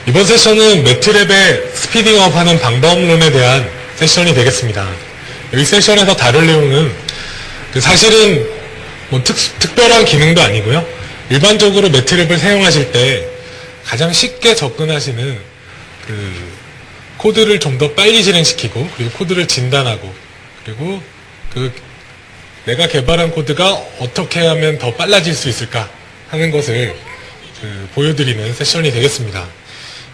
이번 세션은 매트랩의 스피딩업 하는 방법론에 대한 세션이 되겠습니다. 이 세션에서 다룰 내용은 사실은 뭐 특별한 기능도 아니고요. 일반적으로 매트랩을 사용하실 때 가장 쉽게 접근하시는 코드를 좀 더 빨리 실행시키고, 그리고 코드를 진단하고, 그리고 내가 개발한 코드가 어떻게 하면 더 빨라질 수 있을까 하는 것을 보여드리는 세션이 되겠습니다.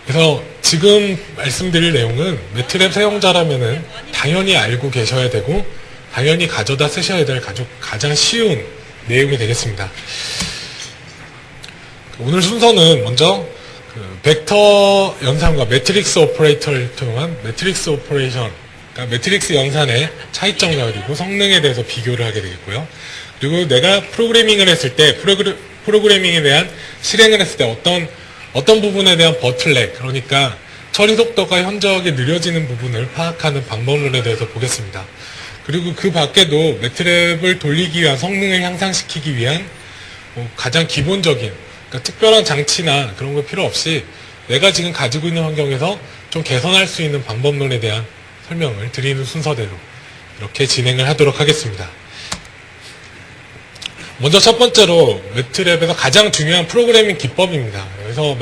그래서 지금 말씀드릴 내용은 매트랩 사용자라면은 당연히 알고 계셔야 되고 당연히 가져다 쓰셔야 될 가장 쉬운 내용이 되겠습니다. 오늘 순서는 먼저 벡터 연산과 매트릭스 오퍼레이터를 통한 매트릭스 오퍼레이션, 그러니까 매트릭스 연산의 차이점과 그리고 성능에 대해서 비교를 하게 되겠고요. 그리고 내가 프로그래밍을 했을 때 프로그래밍에 대한 실행을 했을 때 어떤 부분에 대한 버틀렉, 그러니까 처리 속도가 현저하게 느려지는 부분을 파악하는 방법론에 대해서 보겠습니다. 그리고 그 밖에도 매트랩을 돌리기 위한 성능을 향상시키기 위한 가장 기본적인, 그러니까 특별한 장치나 그런 거 필요 없이 내가 지금 가지고 있는 환경에서 좀 개선할 수 있는 방법론에 대한 설명을 드리는 순서대로 이렇게 진행을 하도록 하겠습니다. 먼저 첫 번째로 매트랩에서 가장 중요한 프로그래밍 기법입니다. 그래서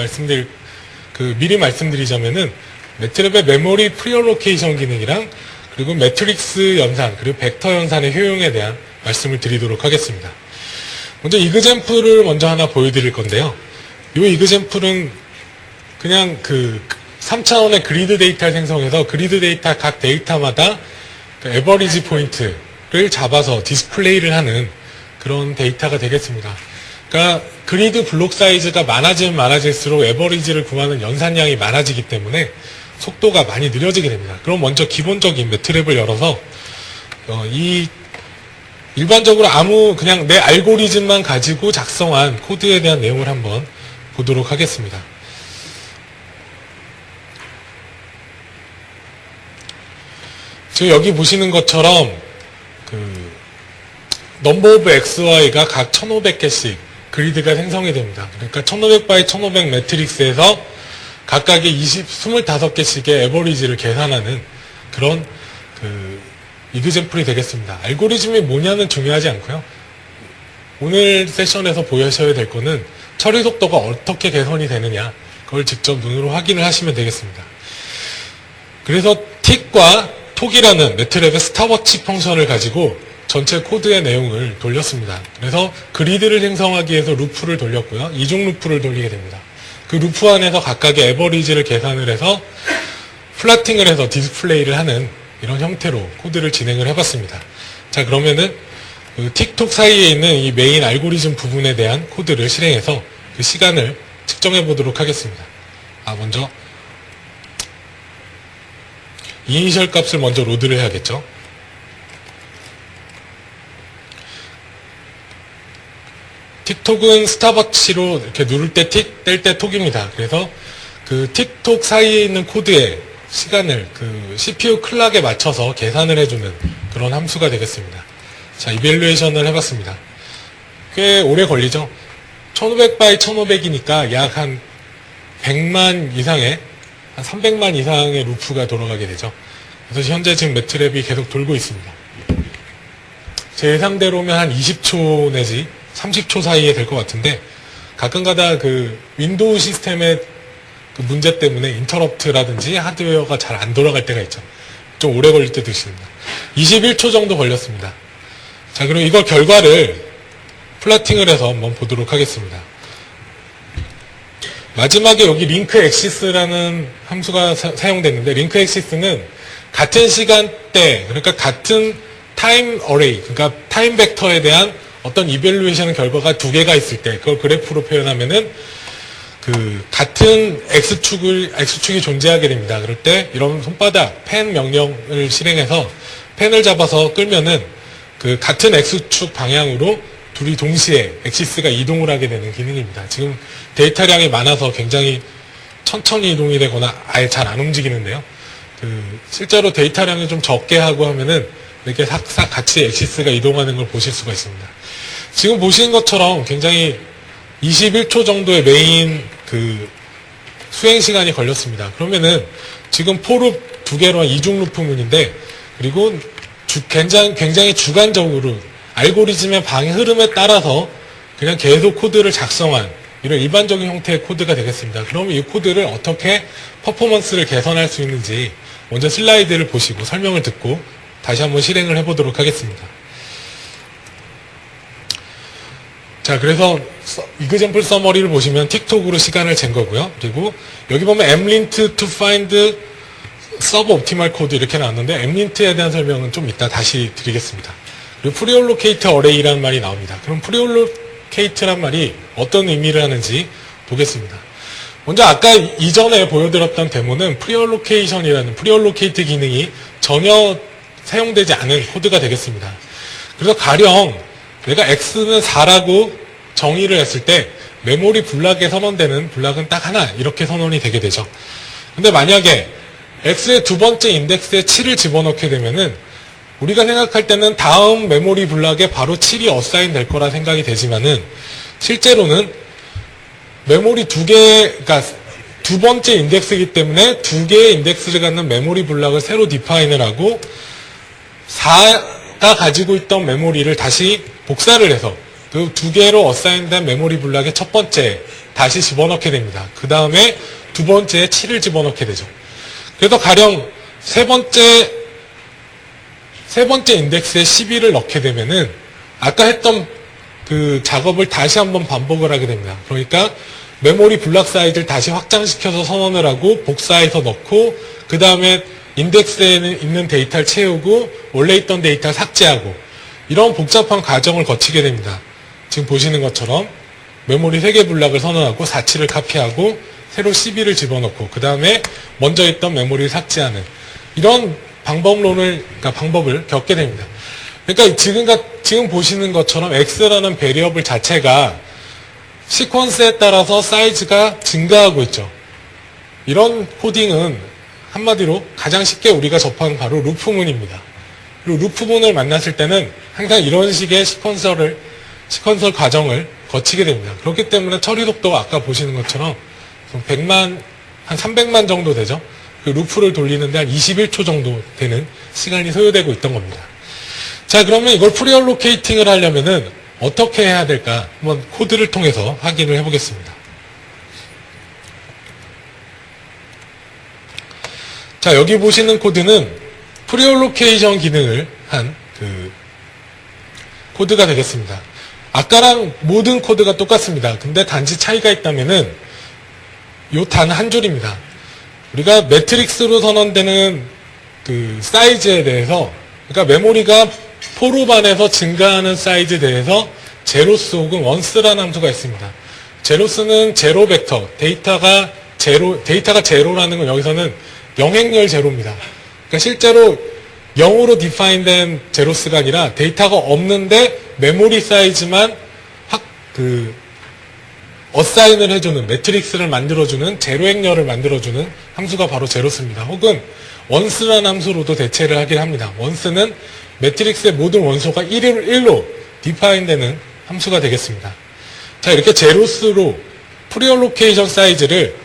미리 말씀드리자면은 매트랩의 메모리 프리얼로케이션 기능이랑 그리고 매트릭스 연산 그리고 벡터 연산의 효용에 대한 말씀을 드리도록 하겠습니다. 먼저 이그젬플을 먼저 하나 보여드릴 건데요. 이 이그젬플은 그냥 3차원의 그리드 데이터를 생성해서 그리드 데이터 각 데이터마다 에버리지 포인트를 잡아서 디스플레이를 하는 그런 데이터가 되겠습니다. 그러니까 그리드 블록 사이즈가 많아지면 많아질수록 에버리지를 구하는 연산량이 많아지기 때문에 속도가 많이 느려지게 됩니다. 그럼 먼저 기본적인 매트랩을 열어서 일반적으로 그냥 내 알고리즘만 가지고 작성한 코드에 대한 내용을 한번 보도록 하겠습니다. 지금 여기 보시는 것처럼 넘버 오브 XY가 각 1500개씩 그리드가 생성이 됩니다. 그러니까 1500 by 1500 매트릭스에서 각각의 25개씩의 에버리지를 계산하는 그런 이그젬플이 되겠습니다. 알고리즘이 뭐냐는 중요하지 않고요. 오늘 세션에서 보여셔야 될 거는 처리 속도가 어떻게 개선이 되느냐, 그걸 직접 눈으로 확인을 하시면 되겠습니다. 그래서 틱과 톡이라는 매트랩의 스탑워치 펑션을 가지고 전체 코드의 내용을 돌렸습니다. 그래서 그리드를 생성하기 위해서 루프를 돌렸고요. 이중 루프를 돌리게 됩니다. 그 루프 안에서 각각의 에버리지를 계산을 해서 플라팅을 해서 디스플레이를 하는 이런 형태로 코드를 진행을 해봤습니다. 자, 그러면은 틱톡 사이에 있는 이 메인 알고리즘 부분에 대한 코드를 실행해서 그 시간을 측정해 보도록 하겠습니다. 먼저 이니셜 값을 먼저 로드를 해야겠죠. 틱톡은 스탑워치로 이렇게 누를 때 틱, 뗄 때 톡입니다. 그래서 틱톡 사이에 있는 코드의 시간을 CPU 클락에 맞춰서 계산을 해주는 그런 함수가 되겠습니다. 자, 이밸류에이션을 해봤습니다. 꽤 오래 걸리죠? 1500 by 1500이니까 약 한 100만 이상의, 한 300만 이상의 루프가 돌아가게 되죠. 그래서 현재 지금 매트랩이 계속 돌고 있습니다. 제 예상대로면 한 20초 내지 30초 사이에 될 것 같은데, 가끔가다 윈도우 시스템의 문제 때문에 인터럽트라든지 하드웨어가 잘 안 돌아갈 때가 있죠. 좀 오래 걸릴 때도 있습니다. 21초 정도 걸렸습니다. 자, 그럼 이걸 결과를 플라팅을 해서 한번 보도록 하겠습니다. 마지막에 여기 링크 엑시스라는 함수가 사용됐는데, 링크 엑시스는 같은 시간대, 그러니까 같은 타임 어레이, 그러니까 타임 벡터에 대한 어떤 이밸류에이션 결과가 두 개가 있을 때, 그걸 그래프로 표현하면은 같은 X축이 존재하게 됩니다. 그럴 때 이런 손바닥 펜 명령을 실행해서 펜을 잡아서 끌면은 같은 X축 방향으로 둘이 동시에 엑시스가 이동을 하게 되는 기능입니다. 지금 데이터량이 많아서 굉장히 천천히 이동이 되거나 아예 잘 안 움직이는데요. 실제로 데이터량이 좀 적게 하고 하면은 이렇게 싹싹 같이 엑시스가 이동하는 걸 보실 수가 있습니다. 지금 보시는 것처럼 굉장히 21초 정도의 메인 수행 시간이 걸렸습니다. 그러면은 지금 포룹 두 개로 한 이중 루프문인데, 그리고 굉장히 주관적으로 알고리즘의 방해 흐름에 따라서 그냥 계속 코드를 작성한 이런 일반적인 형태의 코드가 되겠습니다. 그러면 이 코드를 어떻게 퍼포먼스를 개선할 수 있는지 먼저 슬라이드를 보시고 설명을 듣고 다시 한번 실행을 해보도록 하겠습니다. 자, 그래서 example summary를 보시면 틱톡으로 시간을 잰 거고요. 그리고 여기 보면 mlint to find suboptimal code 이렇게 나왔는데 mlint에 대한 설명은 좀 이따 다시 드리겠습니다. 그리고 preallocate array라는 말이 나옵니다. 그럼 preallocate란 말이 어떤 의미를 하는지 보겠습니다. 먼저 아까 이전에 보여드렸던 데모는 preallocation이라는 preallocate 기능이 전혀 사용되지 않은 코드가 되겠습니다. 그래서 가령 내가 x는 4라고 정의를 했을 때 메모리 블락에 선언되는 블락은 딱 하나 이렇게 선언이 되게 되죠. 근데 만약에 x의 두 번째 인덱스에 7을 집어넣게 되면은 우리가 생각할 때는 다음 메모리 블락에 바로 7이 어사인 될 거라 생각이 되지만은 실제로는 메모리 그러니까 두 번째 인덱스이기 때문에 두 개의 인덱스를 갖는 메모리 블락을 새로 디파인을 하고 4가 가지고 있던 메모리를 다시 복사를 해서 그 두 개로 어사인된 메모리 블락의 첫 번째 다시 집어넣게 됩니다. 그 다음에 두 번째에 7을 집어넣게 되죠. 그래서 가령 세 번째 인덱스에 12를 넣게 되면은 아까 했던 그 작업을 다시 한번 반복을 하게 됩니다. 그러니까 메모리 블락 사이즈를 다시 확장시켜서 선언을 하고 복사해서 넣고 그 다음에 인덱스에 있는 데이터를 채우고 원래 있던 데이터를 삭제하고 이런 복잡한 과정을 거치게 됩니다. 지금 보시는 것처럼 메모리 3개 블락을 선언하고 47을 카피하고 새로 12를 집어넣고 그 다음에 먼저 있던 메모리를 삭제하는 이런 방법을 겪게 됩니다. 그러니까 지금 보시는 것처럼 x라는 베리어블 자체가 시퀀스에 따라서 사이즈가 증가하고 있죠. 이런 코딩은 한마디로 가장 쉽게 우리가 접한 바로 루프문입니다. 그리고 루프문을 만났을 때는 항상 이런 식의 시퀀서 과정을 거치게 됩니다. 그렇기 때문에 처리 속도가 아까 보시는 것처럼 100만, 한 300만 정도 되죠. 그 루프를 돌리는데 한 21초 정도 되는 시간이 소요되고 있던 겁니다. 자, 그러면 이걸 프리얼로케이팅을 하려면은 어떻게 해야 될까? 한번 코드를 통해서 확인을 해보겠습니다. 자, 여기 보시는 코드는 프리얼로케이션 기능을 한 그 코드가 되겠습니다. 아까랑 모든 코드가 똑같습니다. 근데 단지 차이가 있다면은 요 단 한 줄입니다. 우리가 매트릭스로 선언되는 그 사이즈에 대해서, 그러니까 메모리가 포룹 안에서 증가하는 사이즈에 대해서 제로스 혹은 원스라는 함수가 있습니다. 제로스는 제로 벡터, 데이터가 제로라는 건 여기서는 영행열 제로입니다. 그러니까 실제로 0으로 디파인된 제로스가 아니라 데이터가 없는데 메모리 사이즈만 어사인을 해주는, 매트릭스를 만들어주는, 제로행열을 만들어주는 함수가 바로 제로스입니다. 혹은 원스라는 함수로도 대체를 하긴 합니다. 원스는 매트릭스의 모든 원소가 1로 디파인되는 함수가 되겠습니다. 자, 이렇게 제로스로 프리얼로케이션 사이즈를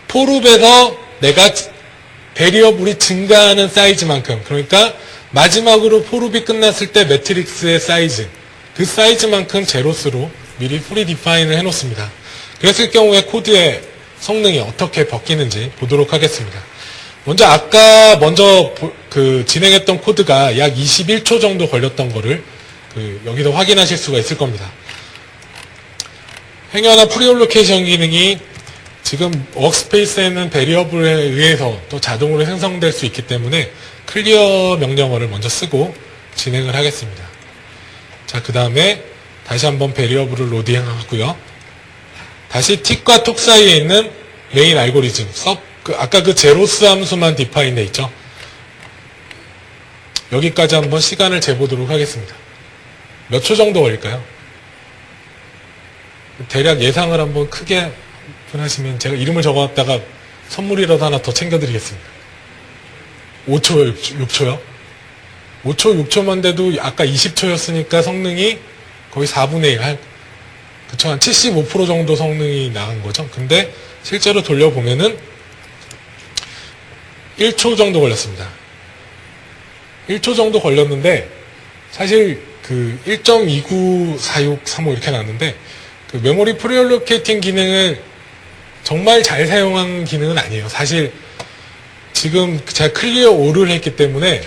포룹에서 내가 베리어블이 증가하는 사이즈만큼, 그러니까 마지막으로 포룹이 끝났을 때 매트릭스의 사이즈, 그 사이즈만큼 제로스로 미리 프리 디파인을 해놓습니다. 그랬을 경우에 코드의 성능이 어떻게 바뀌는지 보도록 하겠습니다. 먼저 진행했던 코드가 약 21초 정도 걸렸던 거를 여기서 확인하실 수가 있을 겁니다. 행여나 프리얼로케이션 기능이 지금 워크스페이스에는 베리어블에 의해서 또 자동으로 생성될 수 있기 때문에 클리어 명령어를 먼저 쓰고 진행을 하겠습니다. 자, 그 다음에 다시 한번 베리어블을 로딩하고요. 다시 틱과 톡 사이에 있는 메인 알고리즘, 아까 그 제로스 함수만 디파인 돼 있죠. 여기까지 한번 시간을 재보도록 하겠습니다. 몇 초 정도 걸릴까요? 대략 예상을 한번 크게 하시면 제가 이름을 적어놨다가 선물이라도 하나 더 챙겨드리겠습니다. 5초요? 6초요? 5초, 6초만 돼도 아까 20초였으니까 성능이 거의 4분의 1, 그쵸? 한 75% 정도 성능이 나간 거죠. 근데 실제로 돌려보면은 1초 정도 걸렸습니다. 1초 정도 걸렸는데 사실 그 1.294635 이렇게 나왔는데 그 메모리 프리얼로케이팅 기능을 정말 잘 사용한 기능은 아니에요. 사실 지금 제가 클리어 올을 했기 때문에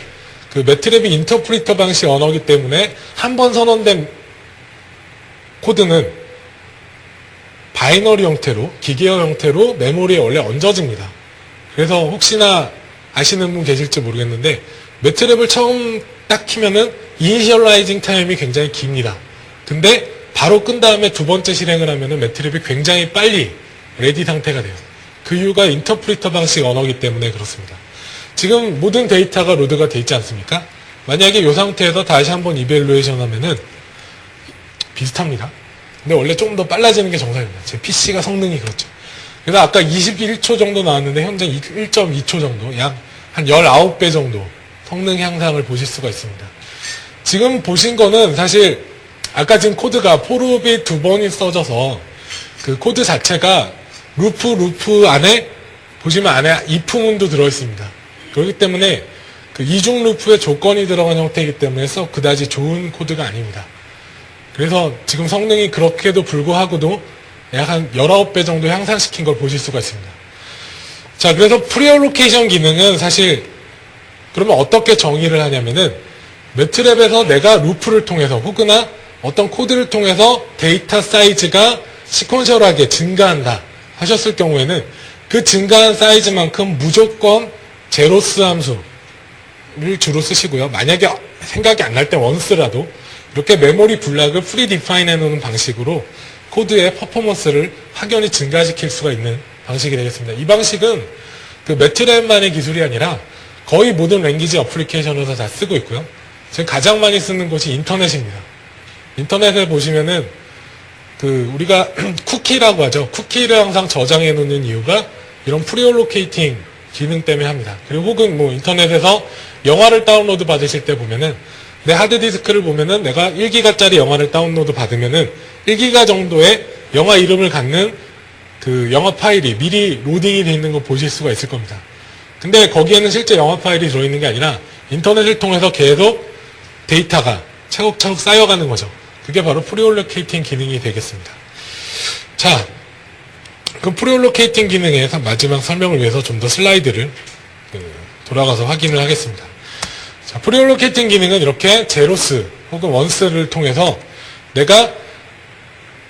그 매트랩이 인터프리터 방식 언어이기 때문에 한 번 선언된 코드는 바이너리 형태로, 기계어 형태로 메모리에 원래 얹어집니다. 그래서 혹시나 아시는 분 계실지 모르겠는데 매트랩을 처음 딱 키면은 이니셜라이징 타임이 굉장히 깁니다. 근데 바로 끈 다음에 두 번째 실행을 하면은 매트랩이 굉장히 빨리 레디 상태가 돼요. 그 이유가 인터프리터 방식 언어이기 때문에 그렇습니다. 지금 모든 데이터가 로드가 돼 있지 않습니까? 만약에 이 상태에서 다시 한번 이벨루에이션 하면은 비슷합니다. 근데 원래 조금 더 빨라지는 게 정상입니다. 제 PC가 성능이 그렇죠. 그래서 아까 21초 정도 나왔는데 현재 1.2초 정도, 약 한 19배 정도 성능 향상을 보실 수가 있습니다. 지금 보신 거는 사실 아까 지금 코드가 포룹이 두 번이 써져서 그 코드 자체가 루프 안에 보시면 안에 if문도 들어있습니다. 그렇기 때문에 그 이중 루프에 조건이 들어간 형태이기 때문에 썩 그다지 좋은 코드가 아닙니다. 그래서 지금 성능이 그렇게도 불구하고도 약 한 19배 정도 향상시킨 걸 보실 수가 있습니다. 자, 그래서 프리얼로케이션 기능은 사실 그러면 어떻게 정의를 하냐면은 매트랩에서 내가 루프를 통해서 혹은 어떤 코드를 통해서 데이터 사이즈가 시퀀셜하게 증가한다 하셨을 경우에는 그 증가한 사이즈만큼 무조건 제로스 함수를 주로 쓰시고요. 만약에 생각이 안 날 때 원스라도 이렇게 메모리 블락을 프리 디파인 해놓는 방식으로 코드의 퍼포먼스를 확연히 증가시킬 수가 있는 방식이 되겠습니다. 이 방식은 그 매트랩만의 기술이 아니라 거의 모든 랭귀지 어플리케이션에서 다 쓰고 있고요. 지금 가장 많이 쓰는 곳이 인터넷입니다. 인터넷에 보시면은 그 우리가 쿠키라고 하죠. 쿠키를 항상 저장해 놓는 이유가 이런 프리얼로케이팅 기능 때문에 합니다. 그리고 혹은 뭐 인터넷에서 영화를 다운로드 받으실 때 보면은 내 하드디스크를 보면은 내가 1기가짜리 영화를 다운로드 받으면은 1기가 정도의 영화 이름을 갖는 그 영화 파일이 미리 로딩이 되어 있는 거 보실 수가 있을 겁니다. 근데 거기에는 실제 영화 파일이 들어있는 게 아니라 인터넷을 통해서 계속 데이터가 차곡차곡 쌓여가는 거죠. 그게 바로 프리얼로케이팅 기능이 되겠습니다. 자, 그 프리얼로케이팅 기능의 마지막 설명을 위해서 좀 더 슬라이드를 돌아가서 확인을 하겠습니다. 자, 프리얼로케이팅 기능은 이렇게 제로스 혹은 원스를 통해서 내가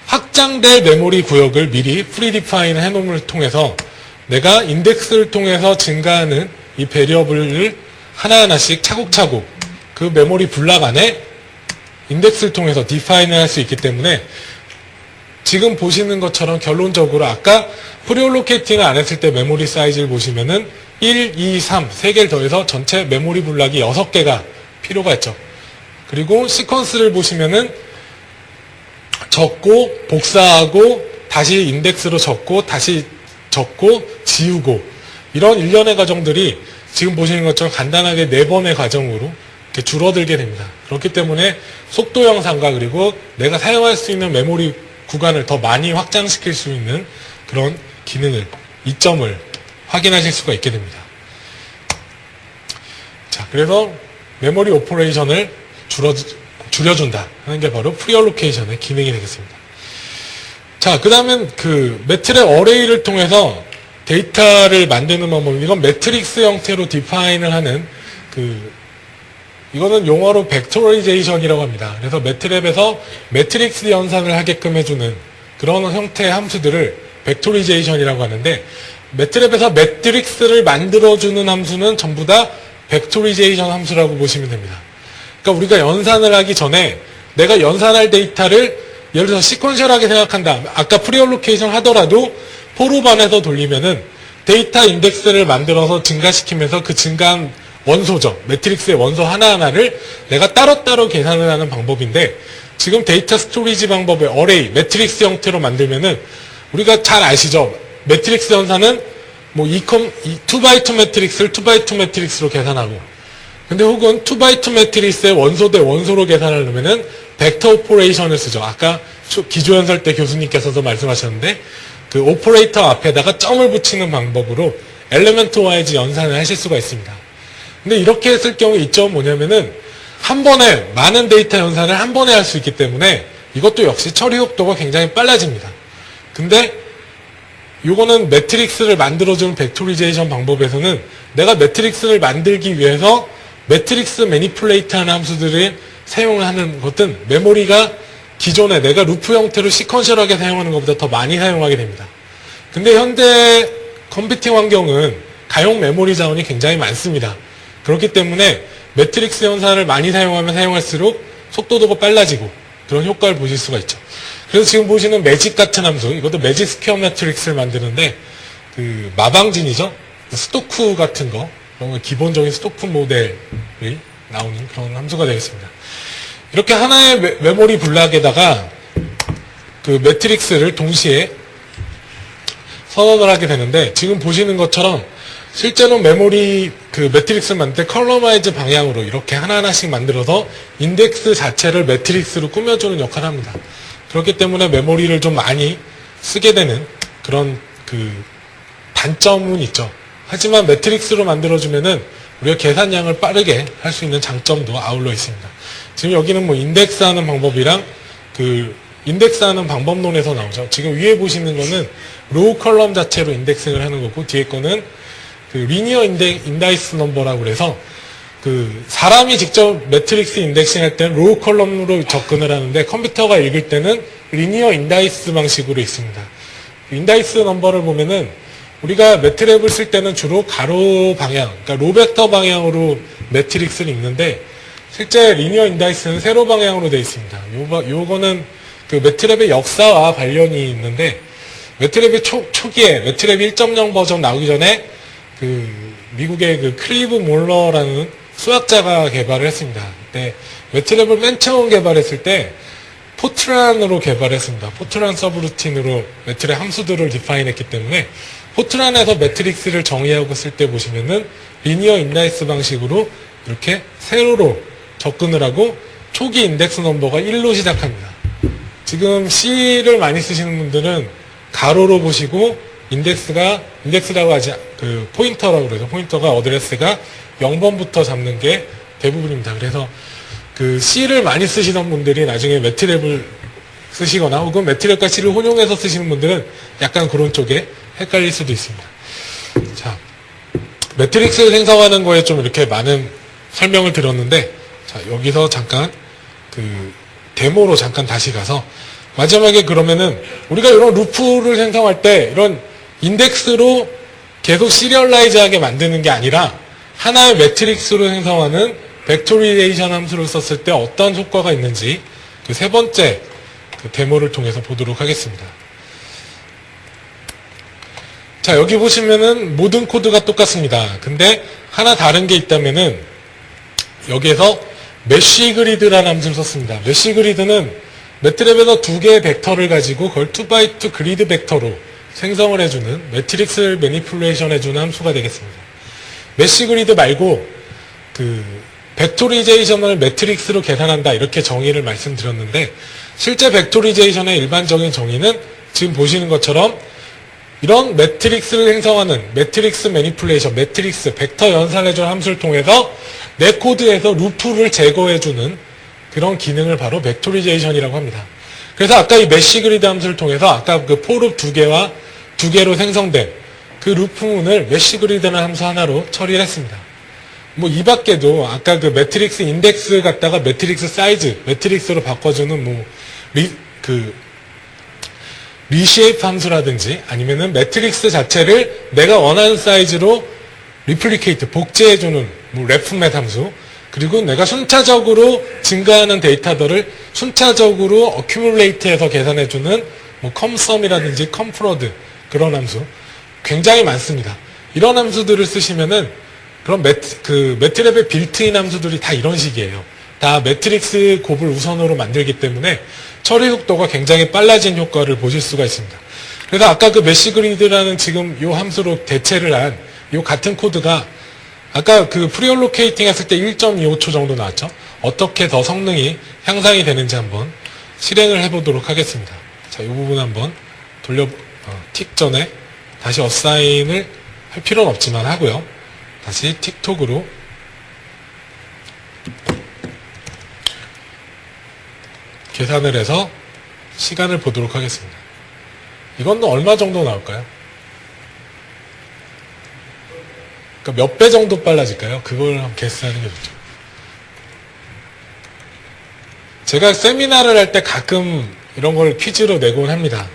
확장될 메모리 구역을 미리 프리디파인 해놓음을 통해서 내가 인덱스를 통해서 증가하는 이 베리어블을 하나하나씩 차곡차곡 그 메모리 블락 안에 인덱스를 통해서 디파인을 할 수 있기 때문에 지금 보시는 것처럼 결론적으로 아까 프리얼로케이팅을 안 했을 때 메모리 사이즈를 보시면은 1, 2, 3, 3개를 더해서 전체 메모리 블락이 6개가 필요가 있죠. 그리고 시퀀스를 보시면은 적고 복사하고 다시 인덱스로 적고 다시 적고 지우고 이런 일련의 과정들이 지금 보시는 것처럼 간단하게 4번의 과정으로 이렇게 줄어들게 됩니다. 그렇기 때문에 속도 향상과 그리고 내가 사용할 수 있는 메모리 구간을 더 많이 확장시킬 수 있는 그런 기능을, 이점을 확인하실 수가 있게 됩니다. 자, 그래서 메모리 오퍼레이션을 줄여준다 하는 게 바로 프리얼로케이션의 기능이 되겠습니다. 자, 그 다음엔 그 매트랩 어레이를 통해서 데이터를 만드는 방법, 이건 매트릭스 형태로 디파인을 하는 이거는 용어로 벡토리제이션이라고 합니다. 그래서 매트랩에서 매트릭스 연산을 하게끔 해주는 그런 형태의 함수들을 벡토리제이션이라고 하는데 매트랩에서 매트릭스를 만들어주는 함수는 전부 다 벡토리제이션 함수라고 보시면 됩니다. 그러니까 우리가 연산을 하기 전에 내가 연산할 데이터를 예를 들어서 시퀀셜하게 생각한다. 아까 프리얼로케이션 하더라도 포룹 안에서 돌리면은 데이터 인덱스를 만들어서 증가시키면서 그 증가한 원소죠. 매트릭스의 원소 하나하나를 내가 따로따로 계산을 하는 방법인데 지금 데이터 스토리지 방법의 어레이, 매트릭스 형태로 만들면은 우리가 잘 아시죠? 매트릭스 연산은 뭐 2x2 매트릭스를 2x2 매트릭스로 계산하고 근데 혹은 2x2 매트릭스의 원소 대 원소로 계산하려면은 벡터 오퍼레이션을 쓰죠. 아까 기조연설 때 교수님께서도 말씀하셨는데 그 오퍼레이터 앞에다가 점을 붙이는 방법으로 엘리먼트 와이즈 연산을 하실 수가 있습니다. 근데 이렇게 했을 경우 이점은 뭐냐면은 한 번에 많은 데이터 연산을 한 번에 할 수 있기 때문에 이것도 역시 처리 속도가 굉장히 빨라집니다. 근데 이거는 매트릭스를 만들어주는 벡토리제이션 방법에서는 내가 매트릭스를 만들기 위해서 매트릭스 매니플레이트하는 함수들을 사용을 하는 것은 메모리가 기존에 내가 루프 형태로 시퀀셜하게 사용하는 것보다 더 많이 사용하게 됩니다. 근데 현대 컴퓨팅 환경은 가용 메모리 자원이 굉장히 많습니다. 그렇기 때문에 매트릭스 연산을 많이 사용하면 사용할수록 속도도 빨라지고 그런 효과를 보실 수가 있죠. 그래서 지금 보시는 매직 같은 함수, 이것도 매직 스퀘어 매트릭스를 만드는데 그 마방진이죠. 스토크 같은 거, 그런 기본적인 스토크 모델이 나오는 그런 함수가 되겠습니다. 이렇게 하나의 메모리 블락에다가 그 매트릭스를 동시에 선언을 하게 되는데 지금 보시는 것처럼 실제로 메모리 그 매트릭스를 만들 때 컬러마이즈 방향으로 이렇게 하나하나씩 만들어서 인덱스 자체를 매트릭스로 꾸며주는 역할을 합니다. 그렇기 때문에 메모리를 좀 많이 쓰게 되는 그런 그 단점은 있죠. 하지만 매트릭스로 만들어주면은 우리가 계산량을 빠르게 할 수 있는 장점도 아울러 있습니다. 지금 여기는 뭐 인덱스하는 방법이랑 그 인덱스하는 방법론에서 나오죠. 지금 위에 보시는 거는 로우 컬럼 자체로 인덱싱을 하는 거고 뒤에 거는 그 리니어 인다이스 넘버라고 그래서 그 사람이 직접 매트릭스 인덱싱 할 때는 로우 컬럼으로 접근을 하는데 컴퓨터가 읽을 때는 리니어 인다이스 방식으로 있습니다. 인다이스 넘버를 보면은 우리가 매트랩을 쓸 때는 주로 가로 방향, 그러니까 로벡터 방향으로 매트릭스를 읽는데 실제 리니어 인다이스는 세로 방향으로 되어 있습니다. 요거는 그 매트랩의 역사와 관련이 있는데 매트랩의 초기에 매트랩 1.0 버전 나오기 전에 그 미국의 그 클리브 몰러라는 수학자가 개발을 했습니다. 그때 매트랩을 맨 처음 개발했을 때 포트란으로 개발했습니다. 포트란 서브루틴으로 매트랩 함수들을 디파인했기 때문에 포트란에서 매트릭스를 정의하고 쓸 때 보시면은 리니어 인다이스 방식으로 이렇게 세로로 접근을 하고 초기 인덱스 넘버가 1로 시작합니다. 지금 C를 많이 쓰시는 분들은 가로로 보시고 인덱스라고 하지 그 포인터라고 그러죠. 포인터가 어드레스가 0번부터 잡는 게 대부분입니다. 그래서 그 C를 많이 쓰시던 분들이 나중에 매트랩을 쓰시거나 혹은 매트랩과 C를 혼용해서 쓰시는 분들은 약간 그런 쪽에 헷갈릴 수도 있습니다. 자, 매트릭스를 생성하는 거에 좀 이렇게 많은 설명을 드렸는데, 자, 여기서 잠깐 그 데모로 잠깐 다시 가서 마지막에 그러면은 우리가 이런 루프를 생성할 때 이런 인덱스로 계속 시리얼라이즈하게 만드는 게 아니라 하나의 매트릭스로 생성하는 벡토리제이션 함수를 썼을 때 어떤 효과가 있는지 그 세 번째 그 데모를 통해서 보도록 하겠습니다. 자, 여기 보시면은 모든 코드가 똑같습니다. 근데 하나 다른 게 있다면은 여기에서 메쉬 그리드라는 함수를 썼습니다. 메쉬 그리드는 매트랩에서 두 개의 벡터를 가지고 그걸 2x2 그리드 벡터로 생성을 해주는 매트릭스 매니플레이션 해주는 함수가 되겠습니다. 메쉬 그리드 말고 그 벡토리제이션을 매트릭스로 계산한다 이렇게 정의를 말씀드렸는데 실제 벡토리제이션의 일반적인 정의는 지금 보시는 것처럼 이런 매트릭스를 생성하는 매트릭스 매니플레이션, 매트릭스, 벡터 연산해주는 함수를 통해서 내 코드에서 루프를 제거해주는 그런 기능을 바로 벡토리제이션이라고 합니다. 그래서 아까 이 메쉬 그리드 함수를 통해서 아까 그 포룹 두 개로 생성된 그 루프문을 메쉬 그리드라는 함수 하나로 처리를 했습니다. 뭐 이 밖에도 아까 그 매트릭스 인덱스 갖다가 매트릭스 사이즈, 매트릭스로 바꿔주는 리쉐이프 함수라든지 아니면은 매트릭스 자체를 내가 원하는 사이즈로 리플리케이트, 복제해주는 레프맷 함수, 그리고 내가 순차적으로 증가하는 데이터들을 순차적으로 어큐뮬레이트해서 계산해주는 컴썸이라든지 컴프로드 그런 함수 굉장히 많습니다. 이런 함수들을 쓰시면은 그럼 매트랩의 빌트인 함수들이 다 이런 식이에요. 다 매트릭스 곱을 우선으로 만들기 때문에 처리 속도가 굉장히 빨라진 효과를 보실 수가 있습니다. 그래서 아까 그 메쉬 그리드라는 지금 이 함수로 대체를 한 이 같은 코드가 아까 그 프리얼로케이팅 했을 때 1.25초 정도 나왔죠. 어떻게 더 성능이 향상이 되는지 한번 실행을 해보도록 하겠습니다. 자, 이 부분 한번 틱 전에 다시 어사인을 할 필요는 없지만 하고요. 다시 틱톡으로 계산을 해서 시간을 보도록 하겠습니다. 이건 얼마 정도 나올까요? 그러니까 몇 배 정도 빨라질까요? 그걸 한번 계산하는 게 좋죠. 제가 세미나를 할 때 가끔 이런 걸 퀴즈로 내곤 합니다.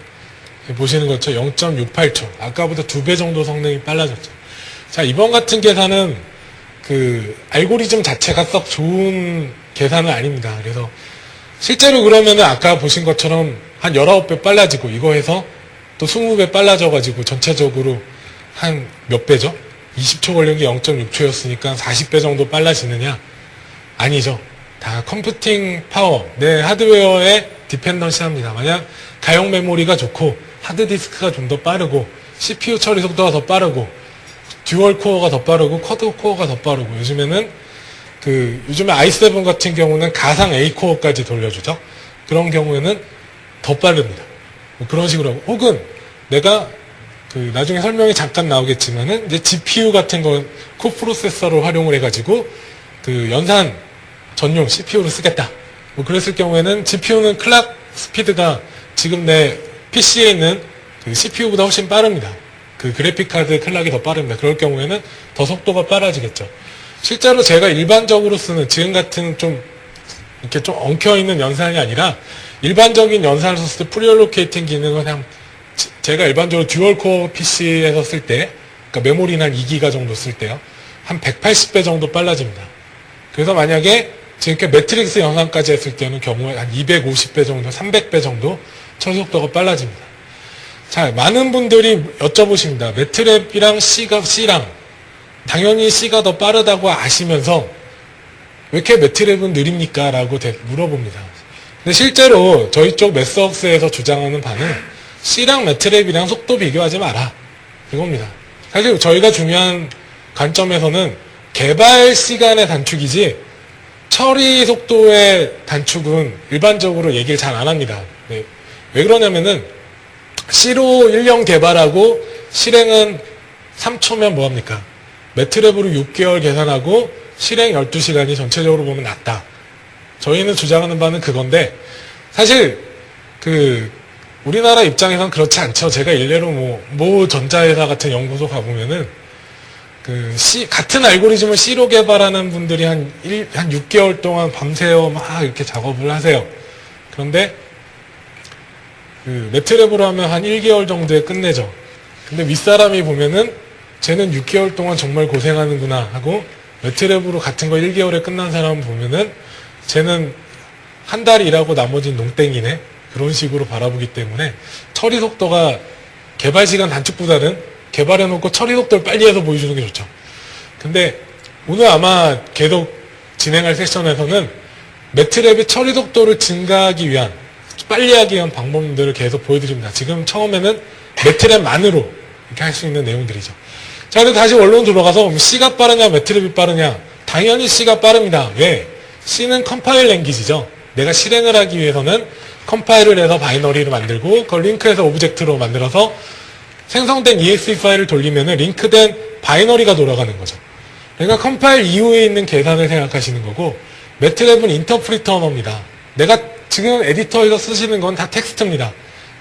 보시는 것처럼 0.68초. 아까보다 2배 정도 성능이 빨라졌죠. 자, 이번 같은 계산은 그 알고리즘 자체가 썩 좋은 계산은 아닙니다. 그래서 실제로 그러면은 아까 보신 것처럼 한 19배 빨라지고 이거 해서 또 20배 빨라져가지고 전체적으로 한 몇 배죠? 20초 걸린 게 0.6초였으니까 40배 정도 빨라지느냐? 아니죠. 다 컴퓨팅 파워, 내 하드웨어에 디펜던시 합니다. 만약 가용 메모리가 좋고 하드디스크가 좀 더 빠르고 CPU 처리 속도가 더 빠르고 듀얼 코어가 더 빠르고 쿼드 코어가 더 빠르고 요즘에 i7 같은 경우는 가상 A 코어까지 돌려주죠. 그런 경우에는 더 빠릅니다. 뭐 그런 식으로 하고 혹은 내가 나중에 설명이 잠깐 나오겠지만은 이제 GPU 같은 건 코프로세서를 활용을 해가지고 연산 전용 CPU를 쓰겠다. 뭐 그랬을 경우에는 GPU는 클락 스피드가 지금 내 PC에 있는 CPU보다 훨씬 빠릅니다. 그래픽카드 클락이 더 빠릅니다. 그럴 경우에는 더 속도가 빨라지겠죠. 실제로 제가 일반적으로 쓰는 지금 같은 이렇게 좀 엉켜있는 연산이 아니라 일반적인 연산을 썼을 때 프리얼로케이팅 기능은 그냥 제가 일반적으로 듀얼코어 PC에서 쓸 때, 그러니까 메모리는 한 2기가 정도 쓸 때요. 한 180배 정도 빨라집니다. 그래서 만약에 지금 이렇게 매트릭스 연산까지 했을 때는 경우에 한 250배 정도, 300배 정도 처리 속도가 빨라집니다. 자, 많은 분들이 여쭤보십니다. 매트랩이랑 C랑 당연히 C가 더 빠르다고 아시면서 왜 이렇게 매트랩은 느립니까? 라고 물어봅니다. 근데 실제로 저희 쪽 매스웍스에서 주장하는 바는 C랑 매트랩이랑 속도 비교하지 마라. 이겁니다. 사실 저희가 중요한 관점에서는 개발 시간의 단축이지 처리 속도의 단축은 일반적으로 얘기를 잘 안 합니다. 네. 왜 그러냐면은 C로 1년 개발하고 실행은 3초면 뭐합니까? 매트랩으로 6개월 계산하고 실행 12시간이 전체적으로 보면 낫다. 저희는 주장하는 바는 그건데 사실 우리나라 입장에선 그렇지 않죠. 제가 일례로 모 전자회사 같은 연구소 가보면은 같은 알고리즘을 C로 개발하는 분들이 한 6개월 동안 밤새워 막 이렇게 작업을 하세요. 그런데 매트랩으로 하면 한 1개월 정도에 끝내죠. 근데 윗사람이 보면은 쟤는 6개월 동안 정말 고생하는구나 하고 매트랩으로 같은 거 1개월에 끝난 사람 보면은 쟤는 한 달 일하고 나머지는 농땡이네. 그런 식으로 바라보기 때문에 처리 속도가 개발 시간 단축보다는 개발해놓고 처리 속도를 빨리 해서 보여주는 게 좋죠. 근데 오늘 아마 계속 진행할 세션에서는 매트랩의 처리 속도를 증가하기 위한 빨리 하기 위한 방법들을 계속 보여드립니다. 지금 처음에는 매트랩만으로 이렇게 할 수 있는 내용들이죠. 자, 그래서 다시 원론 들어가서 C가 빠르냐 매트랩이 빠르냐. 당연히 C가 빠릅니다. 왜? C는 컴파일 랭귀지죠. 내가 실행을 하기 위해서는 컴파일을 해서 바이너리를 만들고 그걸 링크해서 오브젝트로 만들어서 생성된 EXE 파일을 돌리면은 링크된 바이너리가 돌아가는 거죠. 그러니까 컴파일 이후에 있는 계산을 생각하시는 거고 매트랩은 인터프리터 언어입니다. 내가 지금 에디터에서 쓰시는 건 다 텍스트입니다.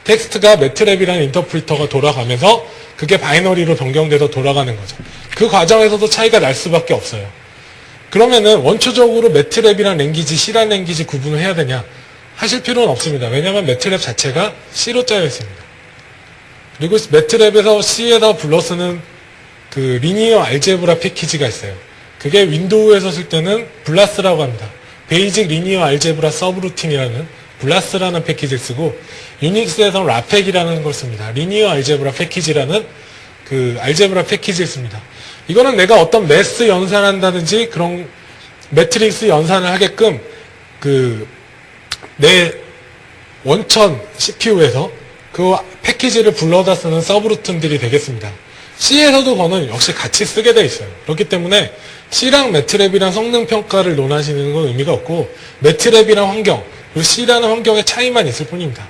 텍스트가 매트랩이라는 인터프리터가 돌아가면서 그게 바이너리로 변경돼서 돌아가는 거죠. 그 과정에서도 차이가 날 수밖에 없어요. 그러면은 원초적으로 매트랩이랑 랭귀지, C란 랭귀지 구분을 해야 되냐? 하실 필요는 없습니다. 왜냐하면 매트랩 자체가 C로 짜여 있습니다. 그리고 매트랩에서 C에다 불러 쓰는 리니어 알제브라 패키지가 있어요. 그게 윈도우에서 쓸 때는 블라스라고 합니다. 베이직 리니어 알제브라 서브루틴이라는 블라스라는 패키지를 쓰고 유닉스에서는 라팩이라는 걸 씁니다. 리니어 알제브라 패키지라는 알제브라 패키지를 씁니다. 이거는 내가 어떤 매스 연산한다든지 그런 매트릭스 연산을 하게끔 내 원천 CPU에서 그 패키지를 불러다 쓰는 서브루틴들이 되겠습니다. C에서도 그거는 역시 같이 쓰게 돼 있어요. 그렇기 때문에 C랑 매트랩이랑 성능 평가를 논하시는 건 의미가 없고 매트랩이랑 환경, 그리고 C라는 환경의 차이만 있을 뿐입니다.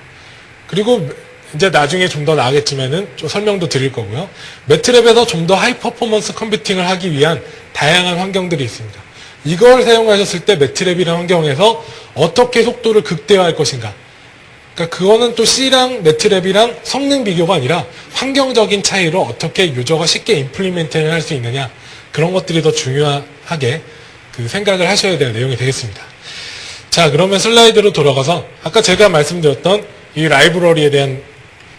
그리고 이제 나중에 좀 더 나아겠지만은 좀 설명도 드릴 거고요. 매트랩에서 좀 더 하이 퍼포먼스 컴퓨팅을 하기 위한 다양한 환경들이 있습니다. 이걸 사용하셨을 때 매트랩이라는 환경에서 어떻게 속도를 극대화할 것인가. 그러니까 그거는 또 C랑 매트랩이랑 성능 비교가 아니라 환경적인 차이로 어떻게 유저가 쉽게 임플리멘트를 할 수 있느냐. 그런 것들이 더 중요하게 그 생각을 하셔야 될 내용이 되겠습니다. 자, 그러면 슬라이드로 돌아가서 아까 제가 말씀드렸던 이 라이브러리에 대한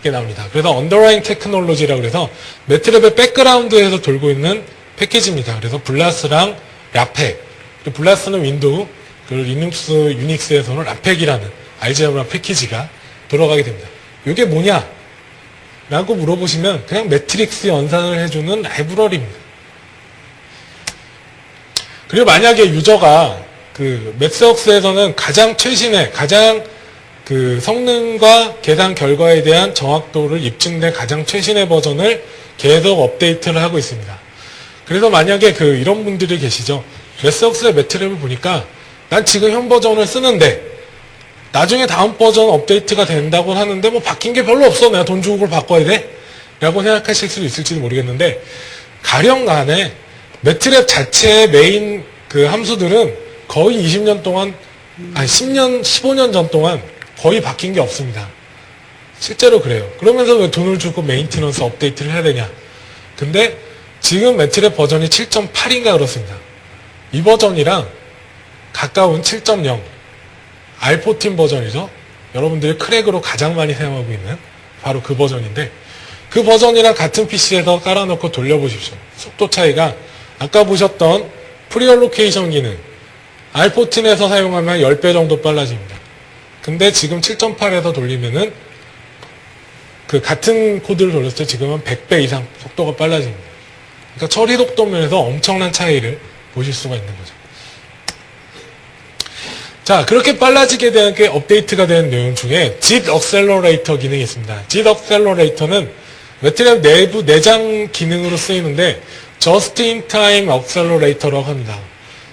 게 나옵니다. 그래서 언더라인 테크놀로지라고 해서 매트랩의 백그라운드에서 돌고 있는 패키지입니다. 그래서 블라스랑 라펙, 블라스는 윈도우, 그리고 리눅스, 유닉스에서는 라펙이라는 알제브라 패키지가 돌아가게 됩니다. 이게 뭐냐? 라고 물어보시면 그냥 매트릭스 연산을 해주는 라이브러리입니다. 그리고 만약에 유저가 그 맥스웍스에서는 가장 최신의, 가장 그 성능과 계산 결과에 대한 정확도를 입증된 가장 최신의 버전을 계속 업데이트를 하고 있습니다. 그래서 만약에 그 이런 분들이 계시죠. 맥스웍스의 매트랩을 보니까 난 지금 현 버전을 쓰는데 나중에 다음 버전 업데이트가 된다고 하는데 뭐 바뀐 게 별로 없어. 내가 돈 주고 그걸 바꿔야 돼? 라고 생각하실 수도 있을지도 모르겠는데 가령간에 매트랩 자체의 메인 그 함수들은 거의 20년 동안, 아니 10년, 15년 전 동안 거의 바뀐 게 없습니다. 실제로 그래요. 그러면서 왜 돈을 주고 메인티넌스 업데이트를 해야 되냐. 근데 지금 매트랩 버전이 7.8인가 그렇습니다. 이 버전이랑 가까운 7.0 R14 버전이죠. 여러분들이 크랙으로 가장 많이 사용하고 있는 바로 그 버전인데 그 버전이랑 같은 PC에서 깔아놓고 돌려보십시오. 속도 차이가 아까 보셨던 프리얼로케이션 기능 R14에서 사용하면 10배 정도 빨라집니다. 근데 지금 7.8에서 돌리면은 그 같은 코드를 돌렸을 때 지금은 100배 이상 속도가 빨라집니다. 그러니까 처리 속도 면에서 엄청난 차이를 보실 수가 있는 거죠. 자, 그렇게 빨라지게 된 게 업데이트가 된 내용 중에 JIT 액셀러레이터 기능이 있습니다. JIT 액셀러레이터는 매트랩 내부 내장 기능으로 쓰이는데 Just in Time 액셀러레이터라고 합니다.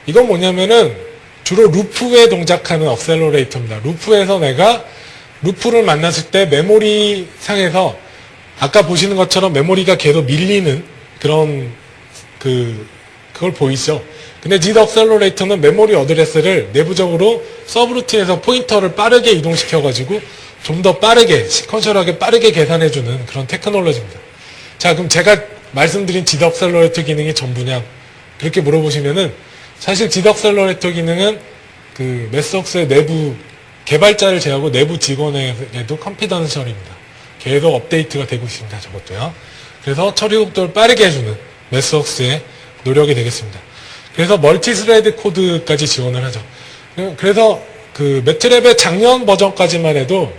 이건 뭐냐면은 주로 루프에 동작하는 액셀러레이터입니다. 루프에서 내가 루프를 만났을 때 메모리 상에서 아까 보시는 것처럼 메모리가 계속 밀리는 그런 그걸 보이죠. 근데 JIT 액셀러레이터는 메모리 어드레스를 내부적으로 서브루틴에서 포인터를 빠르게 이동시켜가지고 좀 더 빠르게, 시퀀셜하게 빠르게 계산해주는 그런 테크놀로지입니다. 자, 그럼 제가 말씀드린 JIT 액셀러레이터 기능이 전부냐? 그렇게 물어보시면은 사실 JIT 액셀러레이터 기능은 그 맥스웍스의 내부 개발자를 제외하고 내부 직원에게도 컨피던셜입니다. 계속 업데이트가 되고 있습니다. 저것도요. 그래서 처리 속도를 빠르게 해주는 맥스웍스의 노력이 되겠습니다. 그래서 멀티스레드 코드까지 지원을 하죠. 그래서 그 매트랩의 작년 버전까지만 해도